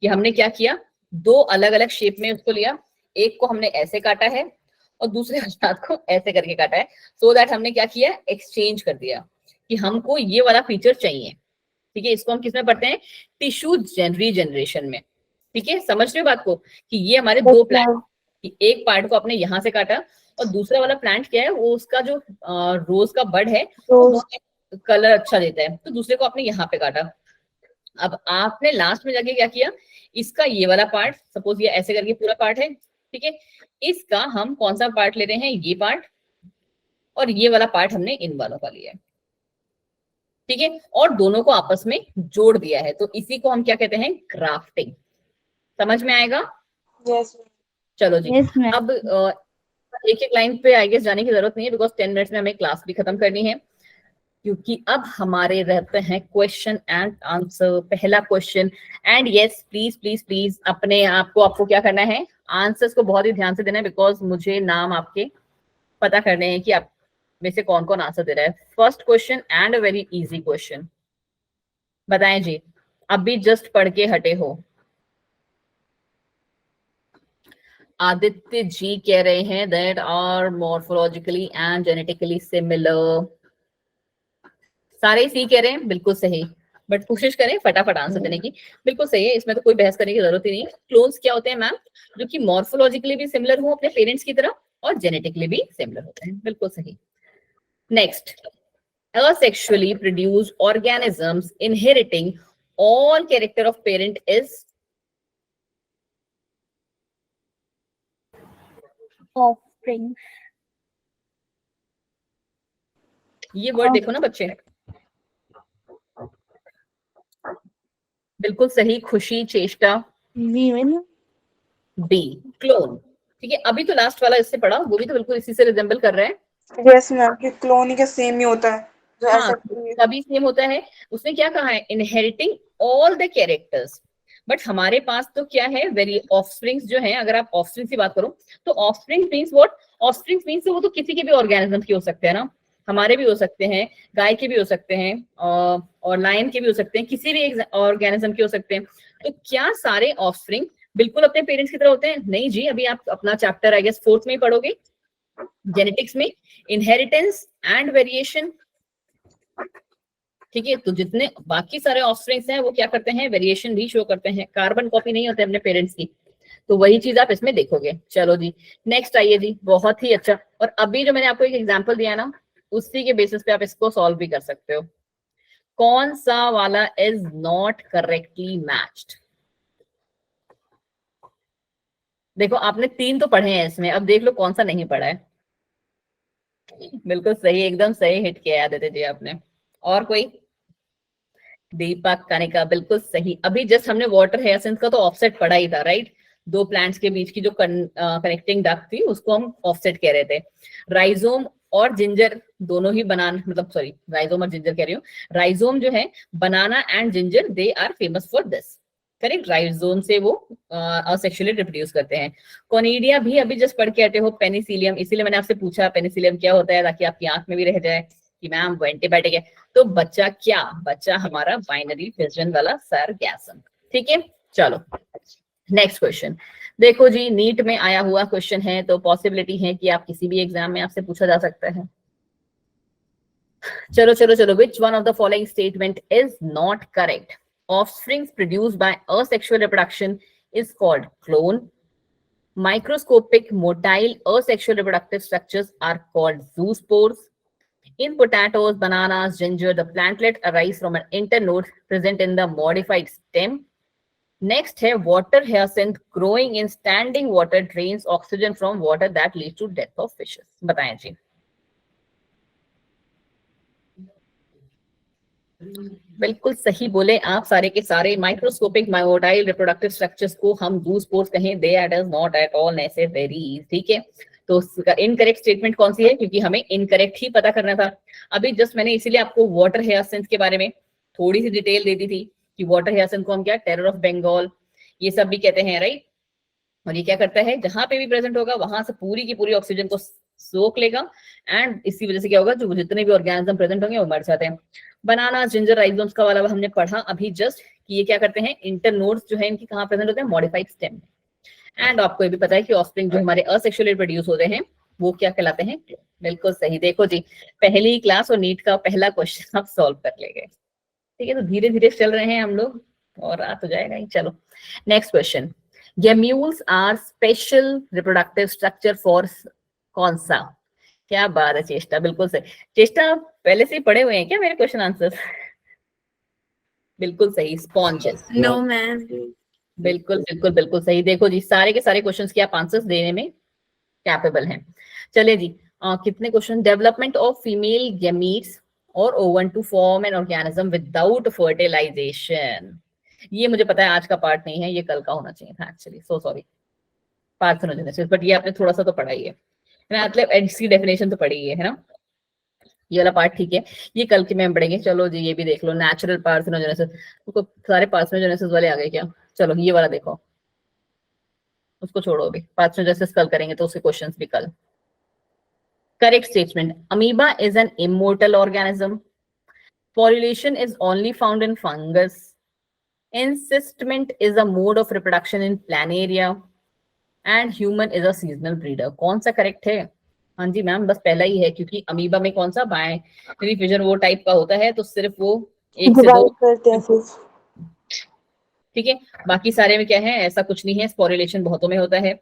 कि हमने क्या किया, दो अलग अलग शेप में उसको लिया, एक को हमने ऐसे काटा है और दूसरे हाथ को ऐसे करके काटा है, सो दैट हमने क्या किया, एक्सचेंज कर दिया कि हमको ये वाला फीचर चाहिए। ठीक है, इसको हम किसमें पढ़ते हैं, टिश्यू रीजनरेशन में। ठीक है, समझ रहे हो बात को, कि ये हमारे दो प्लांट, एक पार्ट को आपने यहाँ से काटा और दूसरा वाला प्लांट क्या है, वो उसका जो रोज का बड है वो बहुत कलर अच्छा देता है, तो दूसरे को आपने यहाँ पे काटा। अब आपने लास्ट में जाके क्या किया, इसका ये वाला पार्ट, सपोज ये ऐसे करके पूरा पार्ट है, ठीक है, इसका हम कौन सा पार्ट ले रहे हैं, ये पार्ट, और ये वाला पार्ट हमने इन वालों का लिया है। ठीक है, और दोनों को आपस में जोड़ दिया है, तो इसी को हम क्या कहते हैं, ग्राफ्टिंग। समझ में आएगा? Yes. चलो जी, Yes, ma'am. अब एक एक लाइन पे आई गेस जाने की जरूरत नहीं है, बिकॉज 10 मिनट्स में हमें क्लास भी खत्म करनी है। क्योंकि अब हमारे रहते हैं क्वेश्चन एंड आंसर। पहला question, and yes please please please अपने आपको क्या करना है, आंसर्स को बहुत ही ध्यान से देना है, बिकॉज मुझे नाम आपके पता करने हैं कि आप में से कौन कौन आंसर दे रहा है। First question and a very easy question, बताएं जी, अभी जस्ट पढ़ के हटे हो। आदित्य जी कह रहे हैं that are morphologically and genetically similar. सारे सी कह रहे हैं, बिल्कुल सही, बट कोशिश करें फटाफट आंसर देने की। बिल्कुल सही है, इसमें तो कोई बहस करने की जरूरत ही नहीं। क्लोन्स क्या होते हैं मैम, जो कि मॉर्फोलॉजिकली भी सिमिलर हो अपने पेरेंट्स की तरह और जेनेटिकली भी सिमिलर होते हैं, बिल्कुल सही। Next, asexually produced organisms inheriting all character of parent is Offspring. ये वर्ड देखो ना बच्चे, बिल्कुल सही, खुशी, चेष्टा, बी क्लोन। ठीक है, अभी तो लास्ट वाला इससे पढ़ा, वो भी तो बिल्कुल इसी से रिजेंबल कर रहा है। यस मैम, कि क्लोन ही का सेम ही होता है जो हाँ, ऐसा तभी सेम होता है। उसने क्या कहा है, inheriting all the characters. But हमारे पास तो क्या है, वेरी ऑफस्प्रिंग्स जो है, अगर आप ऑफस्प्रिंग की बात करो तो offspring means what, offspring means वो तो किसी के भी ऑर्गेनिज्म के हो सकते हैं ना, हमारे भी हो सकते हैं, गाय के भी हो सकते हैं, और लायन के भी हो सकते हैं, किसी भी ऑर्गेनिज्म के हो सकते हैं। तो क्या सारे ऑफस्प्रिंग बिल्कुल अपने पेरेंट्स की तरह होते हैं? नहीं जी, अभी आप अपना चैप्टर आई गेस 4th में ही पढ़ोगे, जेनेटिक्स में, इनहेरिटेंस एंड वेरिएशन। ठीक है, तो जितने बाकी सारे ऑफस्प्रिंग्स हैं वो क्या करते हैं, वेरिएशन भी शो करते हैं, कार्बन कॉपी नहीं होते अपने पेरेंट्स की। तो वही चीज आप इसमें देखोगे। चलो जी, नेक्स्ट आइए जी, बहुत ही अच्छा। और अभी जो मैंने आपको एक एग्जांपल दिया ना, उसी के बेसिस पे आप इसको सॉल्व भी कर सकते हो। कौन सा वाला इज नॉट करेक्टली मैच्ड? देखो आपने 3 तो पढ़े हैं इसमें, अब देख लो कौन सा नहीं पढ़ा है। बिल्कुल सही, एकदम सही हिट किया आदित्य जी आपने। और कोई? दीपक कनिका, बिल्कुल सही। अभी जस्ट हमने वाटर हायसिंथ का तो ऑफसेट पढ़ा ही था, राइट? 2 प्लांट्स के बीच की जो कनेक्टिंग डक्ट थी उसको हम ऑफसेट कह रहे थे। राइजोम और जिंजर दोनों ही बनाना, मतलब सॉरी, राइजोम और जिंजर कह रही हूँ, राइजोम जो है, banana and ginger they are famous for this, correct? Rhizome से वो असेक्सुअली रिप्रोड्यूस करते हैं। कोनिडिया भी अभी जस्ट पढ़ के आते हो, पेनिसिलियम, इसीलिए मैंने आपसे पूछा पेनिसिलियम क्या होता है, ताकि आपकी आंख में भी रह जाए कि मैम वो एंटीबायोटिक है। तो बच्चा क्या, बच्चा हमारा बाइनरी फिजन वाला सरगैसम। ठीक है, चलो नेक्स्ट क्वेश्चन देखो जी, नीट में आया हुआ क्वेश्चन है, तो पॉसिबिलिटी है कि आप किसी भी एग्जाम में आपसे पूछा जा सकता है। चलो चलो चलो, which one of the following statement is not correct? Offsprings produced by asexual reproduction is called clone. Microscopic motile asexual reproductive structures are called zoospores. In potatoes, bananas, ginger, the plantlet arise from an internode present in the modified stem. Next है water hyacinth growing in standing water drains oxygen from water that leads to death of fishes. बताएं जी। बिल्कुल सही बोले आप सारे के सारे। Microscopic मायोटाइल reproductive structures को हम जूस्पोर्स कहें, they are does not at all necessary. ठीक है, तो इनकरेक्ट स्टेटमेंट कौन सी है, क्योंकि हमें इनकरेक्ट ही पता करना था। अभी जस्ट मैंने इसीलिए आपको वाटर हायसिंथ के बारे में थोड़ी सी डिटेल दे दी थी कि वाटर हायसिंथ को हम क्या, टेरर ऑफ बंगाल ये सब भी कहते हैं, राइट? और ये क्या करता है, जहां पे भी प्रेजेंट होगा वहां से पूरी की पूरी ऑक्सीजन को सोख लेगा, एंड इसी वजह से क्या होगा, जो जितने भी ऑर्गेनिज्म प्रेजेंट होंगे वो मर जाते हैं। बनाना, जिंजर, राइजोम्स का वाला हमने पढ़ा अभी जस्ट कि ये क्या करते हैं, इंटरनोड्स जो है इनकी कहां प्रेजेंट होते हैं, मॉडिफाइड स्टेम में। एंड आपको ये भी पता है कि ऑफस्प्रिंग जो हमारे असेक्सुअली प्रोड्यूस होते हैं वो क्या कहलाते हैं? बिल्कुल सही। देखो जी, पहली क्लास और नीट का पहला क्वेश्चन आप सॉल्व कर ले गए। ठीक है, तो धीरे धीरे चल रहे हैं हम लोग और रात हो जाएगा ही। चलो next question, gemmules are special reproductive structure for कौन सा? क्या बात है चेष्टा, बिल्कुल सही। चेष्टा पहले से ही पढ़े हुए हैं क्या मेरे क्वेश्चन आंसर? बिल्कुल सही, स्पॉन्जेस। No ma'am. बिल्कुल बिल्कुल बिल्कुल सही। देखो जी, सारे के सारे क्वेश्चंस के आप आंसर्स देने में कैपेबल हैं। चलिए जी, कितने question? Development of female gametes और ovum to form an organism without fertilisation. ये मुझे पता है आज का पार्ट नहीं है, ये कल का होना चाहिए था actually, so sorry. Parthenogenesis, but ये आपने थोड़ा सा तो पढ़ा ही है ना, मतलब इसकी डेफिनेशन तो पढ़ी है ना, ये वाला पार्ट ठीक है, ये कल के में पढ़ेंगे। चलो जी, ये भी देख लो, नेचुरल पार्थेनोजेनेसिस। तो सारे पार्थेनोजेनेसिस वाले आ गए क्या? चलो ये वाला देखो, उसको छोड़ो, अभी पार्थेनोजेनेसिस कल करेंगे तो उसके क्वेश्चंस भी कल। Correct statement, amoeba is an immortal organism, population is only found in fungus, encystment is a mode of reproduction in planaria and human is a seasonal breeder। कौन सा करेक्ट है? हाँ जी मैम, बस पहला ही है, क्योंकि अमीबा में कौन सा बाइनरी फिजन वो टाइप का होता है, तो सिर्फ वो एक से दो करते हैं फिर। ठीक है, बाकी सारे में क्या है, ऐसा कुछ नहीं है। स्पोरुलेशन बहुतों में होता है,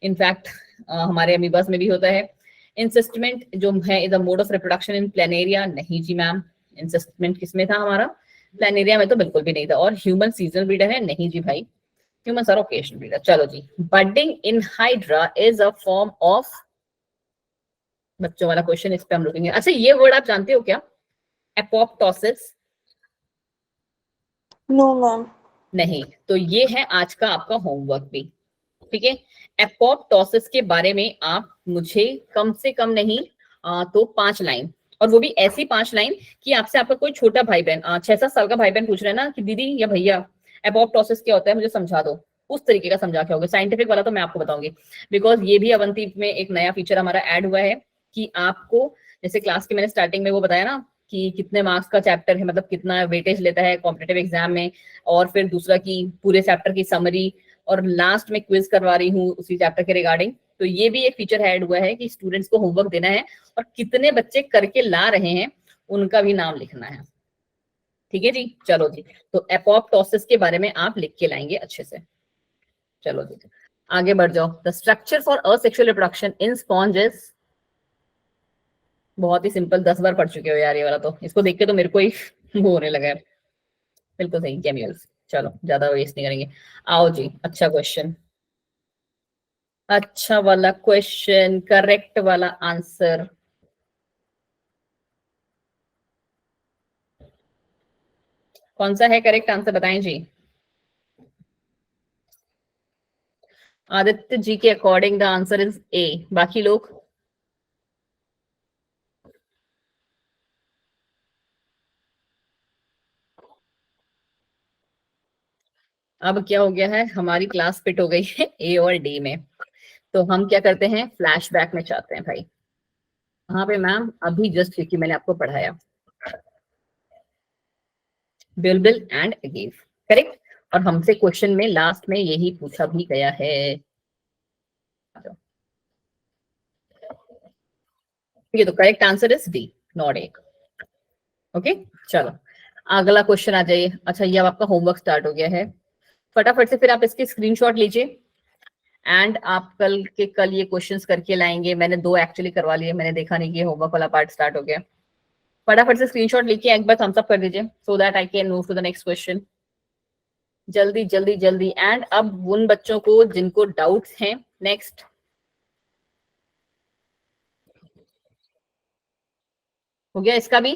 इनफैक्ट हमारे अमीबास में भी होता है। इंसिस्टमेंट जो है is a mode of reproduction in planaria, नहीं जी मैम, इंसिस्टमेंट किसमें था हमारा? प्लेनेरिया में तो बिल्कुल भी नहीं था। और ह्यूमन सीजनल ब्रीडर है, नहीं जी भाई, ह्यूमन आर ओकेशनल ब्रीडर। चलो जी, budding in hydra is a form of बच्चों वाला क्वेश्चन, इस पे हम रुकेंगे। अच्छा, ये वर्ड आप जानते हो क्या, एपोप्टोसिस? No ma'am. नहीं, तो ये है आज का आपका होमवर्क भी, ठीक है। एपोप्टोसिस के बारे में आप मुझे कम से कम नहीं तो 5 लाइन, और वो भी ऐसी 5 लाइन कि आपसे आपका कोई छोटा भाई बहन 6-7 साल का भाई बहन पूछ रहे हैं ना कि दीदी या भैया एपोप्टोसिस क्या होता है, मुझे समझा दो, उस तरीके का समझा के होगा। साइंटिफिक वाला तो मैं आपको बताऊंगी, बिकॉज ये भी अवंती में एक नया फीचर हमारा ऐड हुआ है कि आपको, जैसे क्लास के मैंने स्टार्टिंग में वो बताया ना कि कितने मार्क्स का चैप्टर है, मतलब कितना वेटेज लेता है कॉम्पिटेटिव एग्जाम में, और फिर दूसरा की पूरे चैप्टर की समरी, और लास्ट में क्विज करवा रही हूँ उसी चैप्टर के रिगार्डिंग। तो ये भी एक फीचर ऐड हुआ है कि स्टूडेंट्स को होमवर्क देना है और कितने बच्चे करके ला रहे हैं उनका भी नाम लिखना है, ठीक है जी। चलो जी, तो एपोप्टोसिस के बारे में आप लिख के लाएंगे अच्छे से। चलो जी, आगे बढ़ जाओ। The structure for asexual reproduction in sponges, बहुत ही सिंपल, 10 बार पढ़ चुके हो यार ये वाला, तो इसको देख के तो मेरे को ही वो होने लगा है। बिल्कुल सही, केमिकल्स। चलो ज्यादा वेस्ट नहीं करेंगे, आओ जी। अच्छा क्वेश्चन, अच्छा वाला क्वेश्चन, करेक्ट वाला आंसर। कौन सा है करेक्ट आंसर, बताएं जी। आदित्य जी के according the answer is a, बाकी लोग? अब क्या हो गया है, हमारी क्लास फिट हो गई है ए और डी में, तो हम क्या करते हैं, फ्लैशबैक में चाहते हैं भाई। वहां पे मैम अभी जस्ट क्योंकि मैंने आपको पढ़ाया, बिल्बिल एंड गिव, करेक्ट। और हमसे क्वेश्चन में लास्ट में यही पूछा भी गया है। ठीक है, तो correct answer is D, not a. Okay, चलो अगला क्वेश्चन आ जाइए। अच्छा, ये अब आपका होमवर्क स्टार्ट हो गया है, फटाफट से फिर आप इसकी स्क्रीनशॉट लीजिए एंड आप कल ये क्वेश्चंस करके लाएंगे। मैंने 2 एक्चुअली करवा लिए, मैंने देखा नहीं कि होमवर्क वाला पार्ट स्टार्ट हो गया। फटाफट से स्क्रीनशॉट लेके एक बार थम्स अप कर दीजिए so that I can move to the next question. जल्दी जल्दी जल्दी। एंड अब उन बच्चों को जिनको डाउट्स हैं, नेक्स्ट। हो गया इसका भी?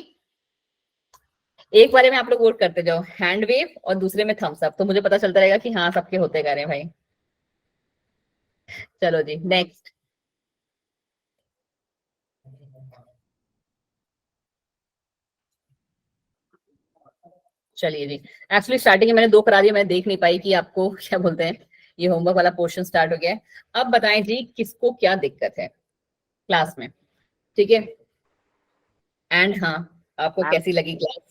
एक बारे में आप लोग वोट करते जाओ, हैंड वेव और दूसरे में थम्स अप, तो मुझे पता चलता रहेगा कि हाँ सबके होते जा रहे हैं भाई। चलो जी, नेक्स्ट। चलिए जी, एक्चुअली स्टार्टिंग में मैंने 2 करा दिया, मैं देख नहीं पाई कि आपको क्या बोलते हैं, ये होमवर्क वाला पोर्शन स्टार्ट हो गया है। अब बताएं जी किसको क्या दिक्कत है क्लास में, ठीक है। एंड हाँ, आपको मैम कैसी लगी क्लास?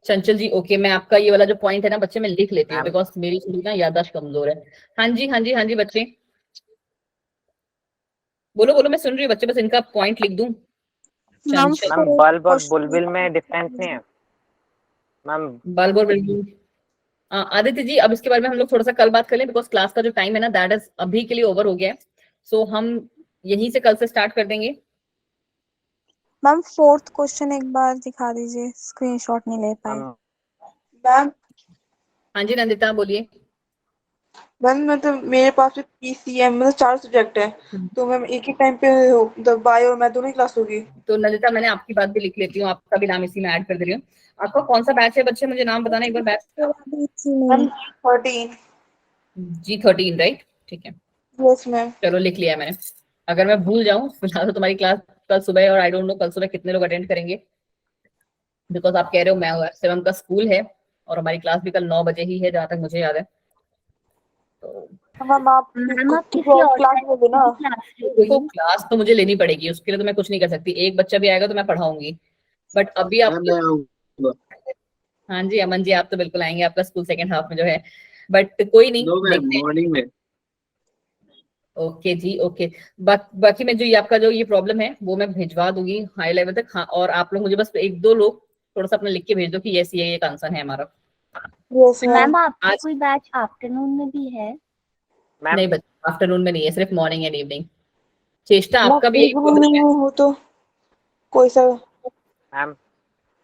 चंचल जी, ओके, मैं आपका ये वाला जो पॉइंट है ना बच्चे, मैं लिख लेती हूँ मैम बिकॉज मेरी थोड़ी ना याददाश्त कमजोर है। हाँ जी हाँ जी हाँ जी बच्चे, बोलो बोलो, मैं सुन रही हूँ बच्चे, बस इनका पॉइंट लिख दूं। मैम चंचल, मैम बल्ब और बुलबिल में डिफरेंस नहीं है मैम। बल्ब और बिल्कुल। आदित्य जी, अब इसके बारे में हम लोग थोड़ा सा कल बात कर लें बिकॉज क्लास का जो टाइम है ना दैट इज अभी के लिए ओवर हो गया है। सो हम यहीं से कल से स्टार्ट कर देंगे। मैम 4th क्वेश्चन एक बार दिखा दीजिए, स्क्रीनशॉट नहीं ले पाए। मैम मैम हाँ जी नंदिता, बोलिए। मैम मतलब मेरे पास भी पीसीएम मतलब 4 सब्जेक्ट है, तो मैम एक ही टाइम पे मतलब बायो और मैथ दोनों ही क्लास होगी। तो नंदिता, मैंने आपकी बात भी लिख लेती हूँ, आपका भी नाम इसी में ऐड कर दे रही हूँ। आपका कौन सा बैच है बच्चे, मुझे नाम बताना एक बार बैच का। मैम 13। G13, राइट, ठीक है। Yes ma'am. चलो लिख लिया मैंने, अगर मैं भूल जाऊं फिलहाल तो तुम्हारी क्लास कल सुबह, और आई डोंट नो कल सुबह कितने लोग अटेंड करेंगे, बिकॉज आप कह रहे हो मैं 7 का स्कूल है और हमारी क्लास भी कल 9 बजे ही है जहां तक मुझे याद है। तो मैम आप मैम आप किसी क्लास और क्लास लोगे ना? क्लास देखो क्लास तो मुझे लेनी पड़ेगी, उसके लिए तो मैं कुछ नहीं कर सकती, एक बच्चा भी आएगा तो मैं पढ़ाऊंगी, बट अभी आप। हाँ जी अमन जी, आप तो बिल्कुल आएंगे, आपका स्कूल सेकंड हाफ में जो है, बट कोई नहीं, देखते हैं। मॉर्निंग में। ओके जी, ओके। बाकी में जो ये आपका जो ये प्रॉब्लम है वो मैं भिजवा दूंगी हाई लेवल तक। हाँ, और आप लोग मुझे बस 1-2 लोग थोड़ा सा अपना लिख के भेज दो कि यस ये एक आंसर है हमारा। Yes ma'am. मैम आपका आज कोई बैच आफ्टरनून में भी है? मैम नहीं बच्चा, आफ्टरनून में नहीं है, सिर्फ मॉर्निंग एंड इवनिंग। चेष्टा, मैम आपका भी यही प्रॉब्लम इवनिंग है? में हो तो कोई सा? मैम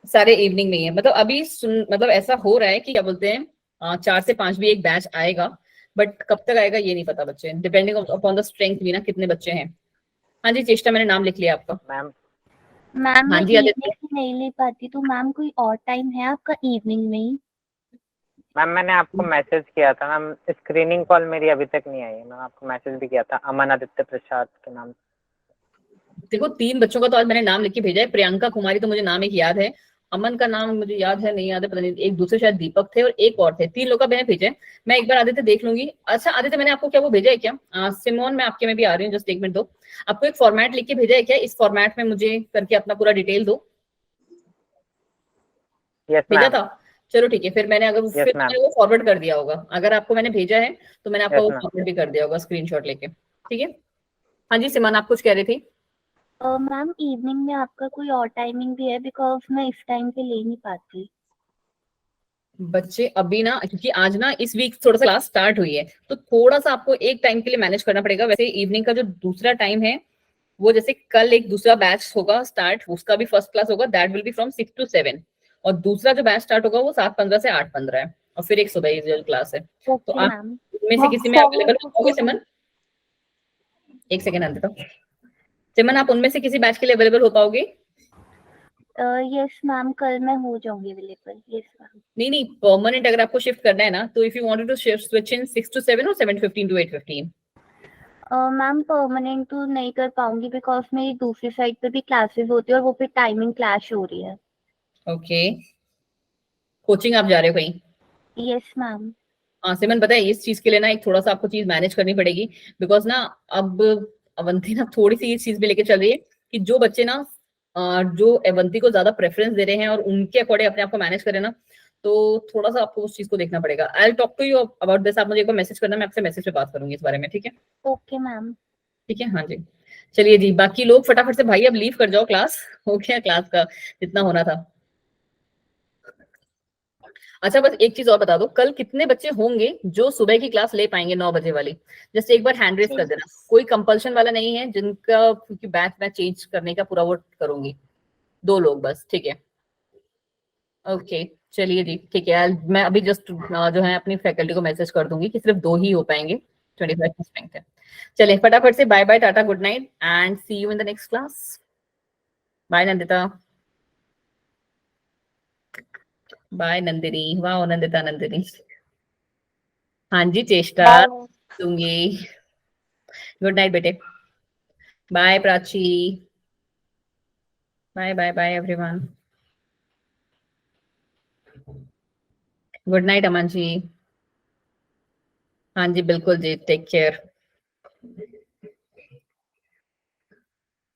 सारे इवनिंग में ही है, मतलब अभी मतलब ऐसा हो रहा है कि क्या बोलते हैं 4 से 5 भी एक बैच आएगा, बट कब तक आएगा ये नहीं पता बच्चे, डिपेंडिंग अपॉन द स्ट्रेंथ भी ना, कितने बच्चे हैं। हाँ जी चेष्टा, मैंने नाम लिख लिया आपका। मैम मैम हाँ मैं जी आदित्य। इवनिंग नहीं ले पाती, तो मैम कोई और टाइम है आपका इवनिंग में ही? मैम मैंने आपको मैसेज किया था मैम, स्क्रीनिंग कॉल मेरी अभी तक नहीं आई है। मैं आपको मैसेज भी किया था अमन आदित्य प्रसाद के नाम। देखो 3 बच्चों का तो आज मैंने नाम लिख के भेजा है। प्रियंका कुमारी तो मुझे नाम एक याद है, अमन का नाम मुझे याद है, नहीं याद है, पता नहीं, एक दूसरे शायद दीपक थे और एक और थे। 3 लोग का मैंने भेजा है। मैं एक बार आदित्य देख लूंगी। अच्छा आदित्य मैंने आपको क्या वो भेजा है क्या? सिमोन मैं आपके में भी आ रही हूँ, जस्ट 1 मिनट दो। आपको एक फॉर्मेट लिख के भेजा है क्या? इस फॉर्मेट में मुझे करके अपना पूरा डिटेल दो। यस भेजा मैम। था? चलो ठीक है, फिर मैंने अगर Yes, फिर ma'am. मैंने वो फॉरवर्ड कर दिया होगा। अगर आपको मैंने भेजा है तो मैंने आपका Yes, वो ma'am. फॉरवर्ड भी कर दिया होगा स्क्रीनशॉट लेके। ठीक है। हाँ जी सिमन आप कुछ कह रही थी? मैम इवनिंग में आपका कोई और टाइमिंग भी है, बिकॉज मैं इस टाइम पे ले नहीं पाती। बच्चे अभी ना, क्योंकि आज ना इस वीक थोड़ा सा क्लास स्टार्ट हुई है, तो थोड़ा सा आपको एक टाइम के लिए मैनेज करना पड़ेगा। वैसे इवनिंग का जो दूसरा टाइम है वो, जैसे कल एक दूसरा बैच होगा स्टार्ट, उसका भी फर्स्ट क्लास होगा, that will be from 6 to 7। और दूसरा जो बैच स्टार्ट होगा वो 7:15 से 8:15 है, और फिर एक सुबह यूजुअल क्लास है। तो ओके आप मैम। उनमें से किसी में अवेलेबल हो पाओगे सिमन? एक सेकेंड आते तो सिमन, आप उनमें से किसी बैच के लिए अवेलेबल हो पाओगे? यस मैम, कल मैं हो जाऊंगी अवेलेबल। Yes ma'am. नहीं परमानेंट अगर आपको शिफ्ट करना है ना, तो if you wanted to shift switch in 6 to 7 और 7:15 to 8:15। मैम परमानेंट तो नहीं कर पाऊंगी, बिकॉज मेरी दूसरी साइड पे भी क्लासेस होती है और वो फिर टाइमिंग क्लैश हो रही है। ओके, कोचिंग आप जा रहे हो कहीं? Yes ma'am. हाँ सिमन पता है, इस चीज के लिए ना एक थोड़ा सा आपको चीज मैनेज करनी पड़ेगी। बिकॉज ना अब अवंती ना थोड़ी सी इस चीज में लेके चल रही है कि जो बच्चे ना जो अवंती को ज्यादा प्रेफरेंस दे रहे हैं और उनके अकॉर्डिंग अपने आप को मैनेज करें ना, तो थोड़ा सा आपको उस चीज को देखना पड़ेगा। I will talk to you about this. आप मुझे एक बार मैसेज करना, मैं आपसे मैसेज पे बात करूंगी इस बारे में, ठीक है? Okay ma'am. ठीक है हाँ जी। चलिए जी, बाकी लोग फटाफट से भाई अब लीव कर जाओ, क्लास हो गया, क्लास का जितना होना था। अच्छा बस एक चीज और बता दो, कल कितने बच्चे होंगे जो सुबह की क्लास ले पाएंगे 9 बजे वाली? जस्ट एक बार हैंड रेस कर देना। कोई कंपल्शन वाला नहीं है, जिनका क्योंकि बैच मैं चेंज करने का पूरा वो करूंगी। 2 लोग बस, ठीक है? ओके चलिए जी ठीक है। मैं अभी जस्ट जो है अपनी फैकल्टी को मैसेज कर दूंगी कि सिर्फ 2 ही हो पाएंगे, 25% है। चलिए फटाफट से bye bye, tata, good night and see you in the next class. Bye Nandita, bye Nandini, वाह नंदिता नंदिनी। हाँ जी चेष्टा दूंगी। गुड नाइट बेटे। Bye Prachi, bye bye bye everyone. Good night Aman ji. हाँ जी बिल्कुल जी, टेक केयर।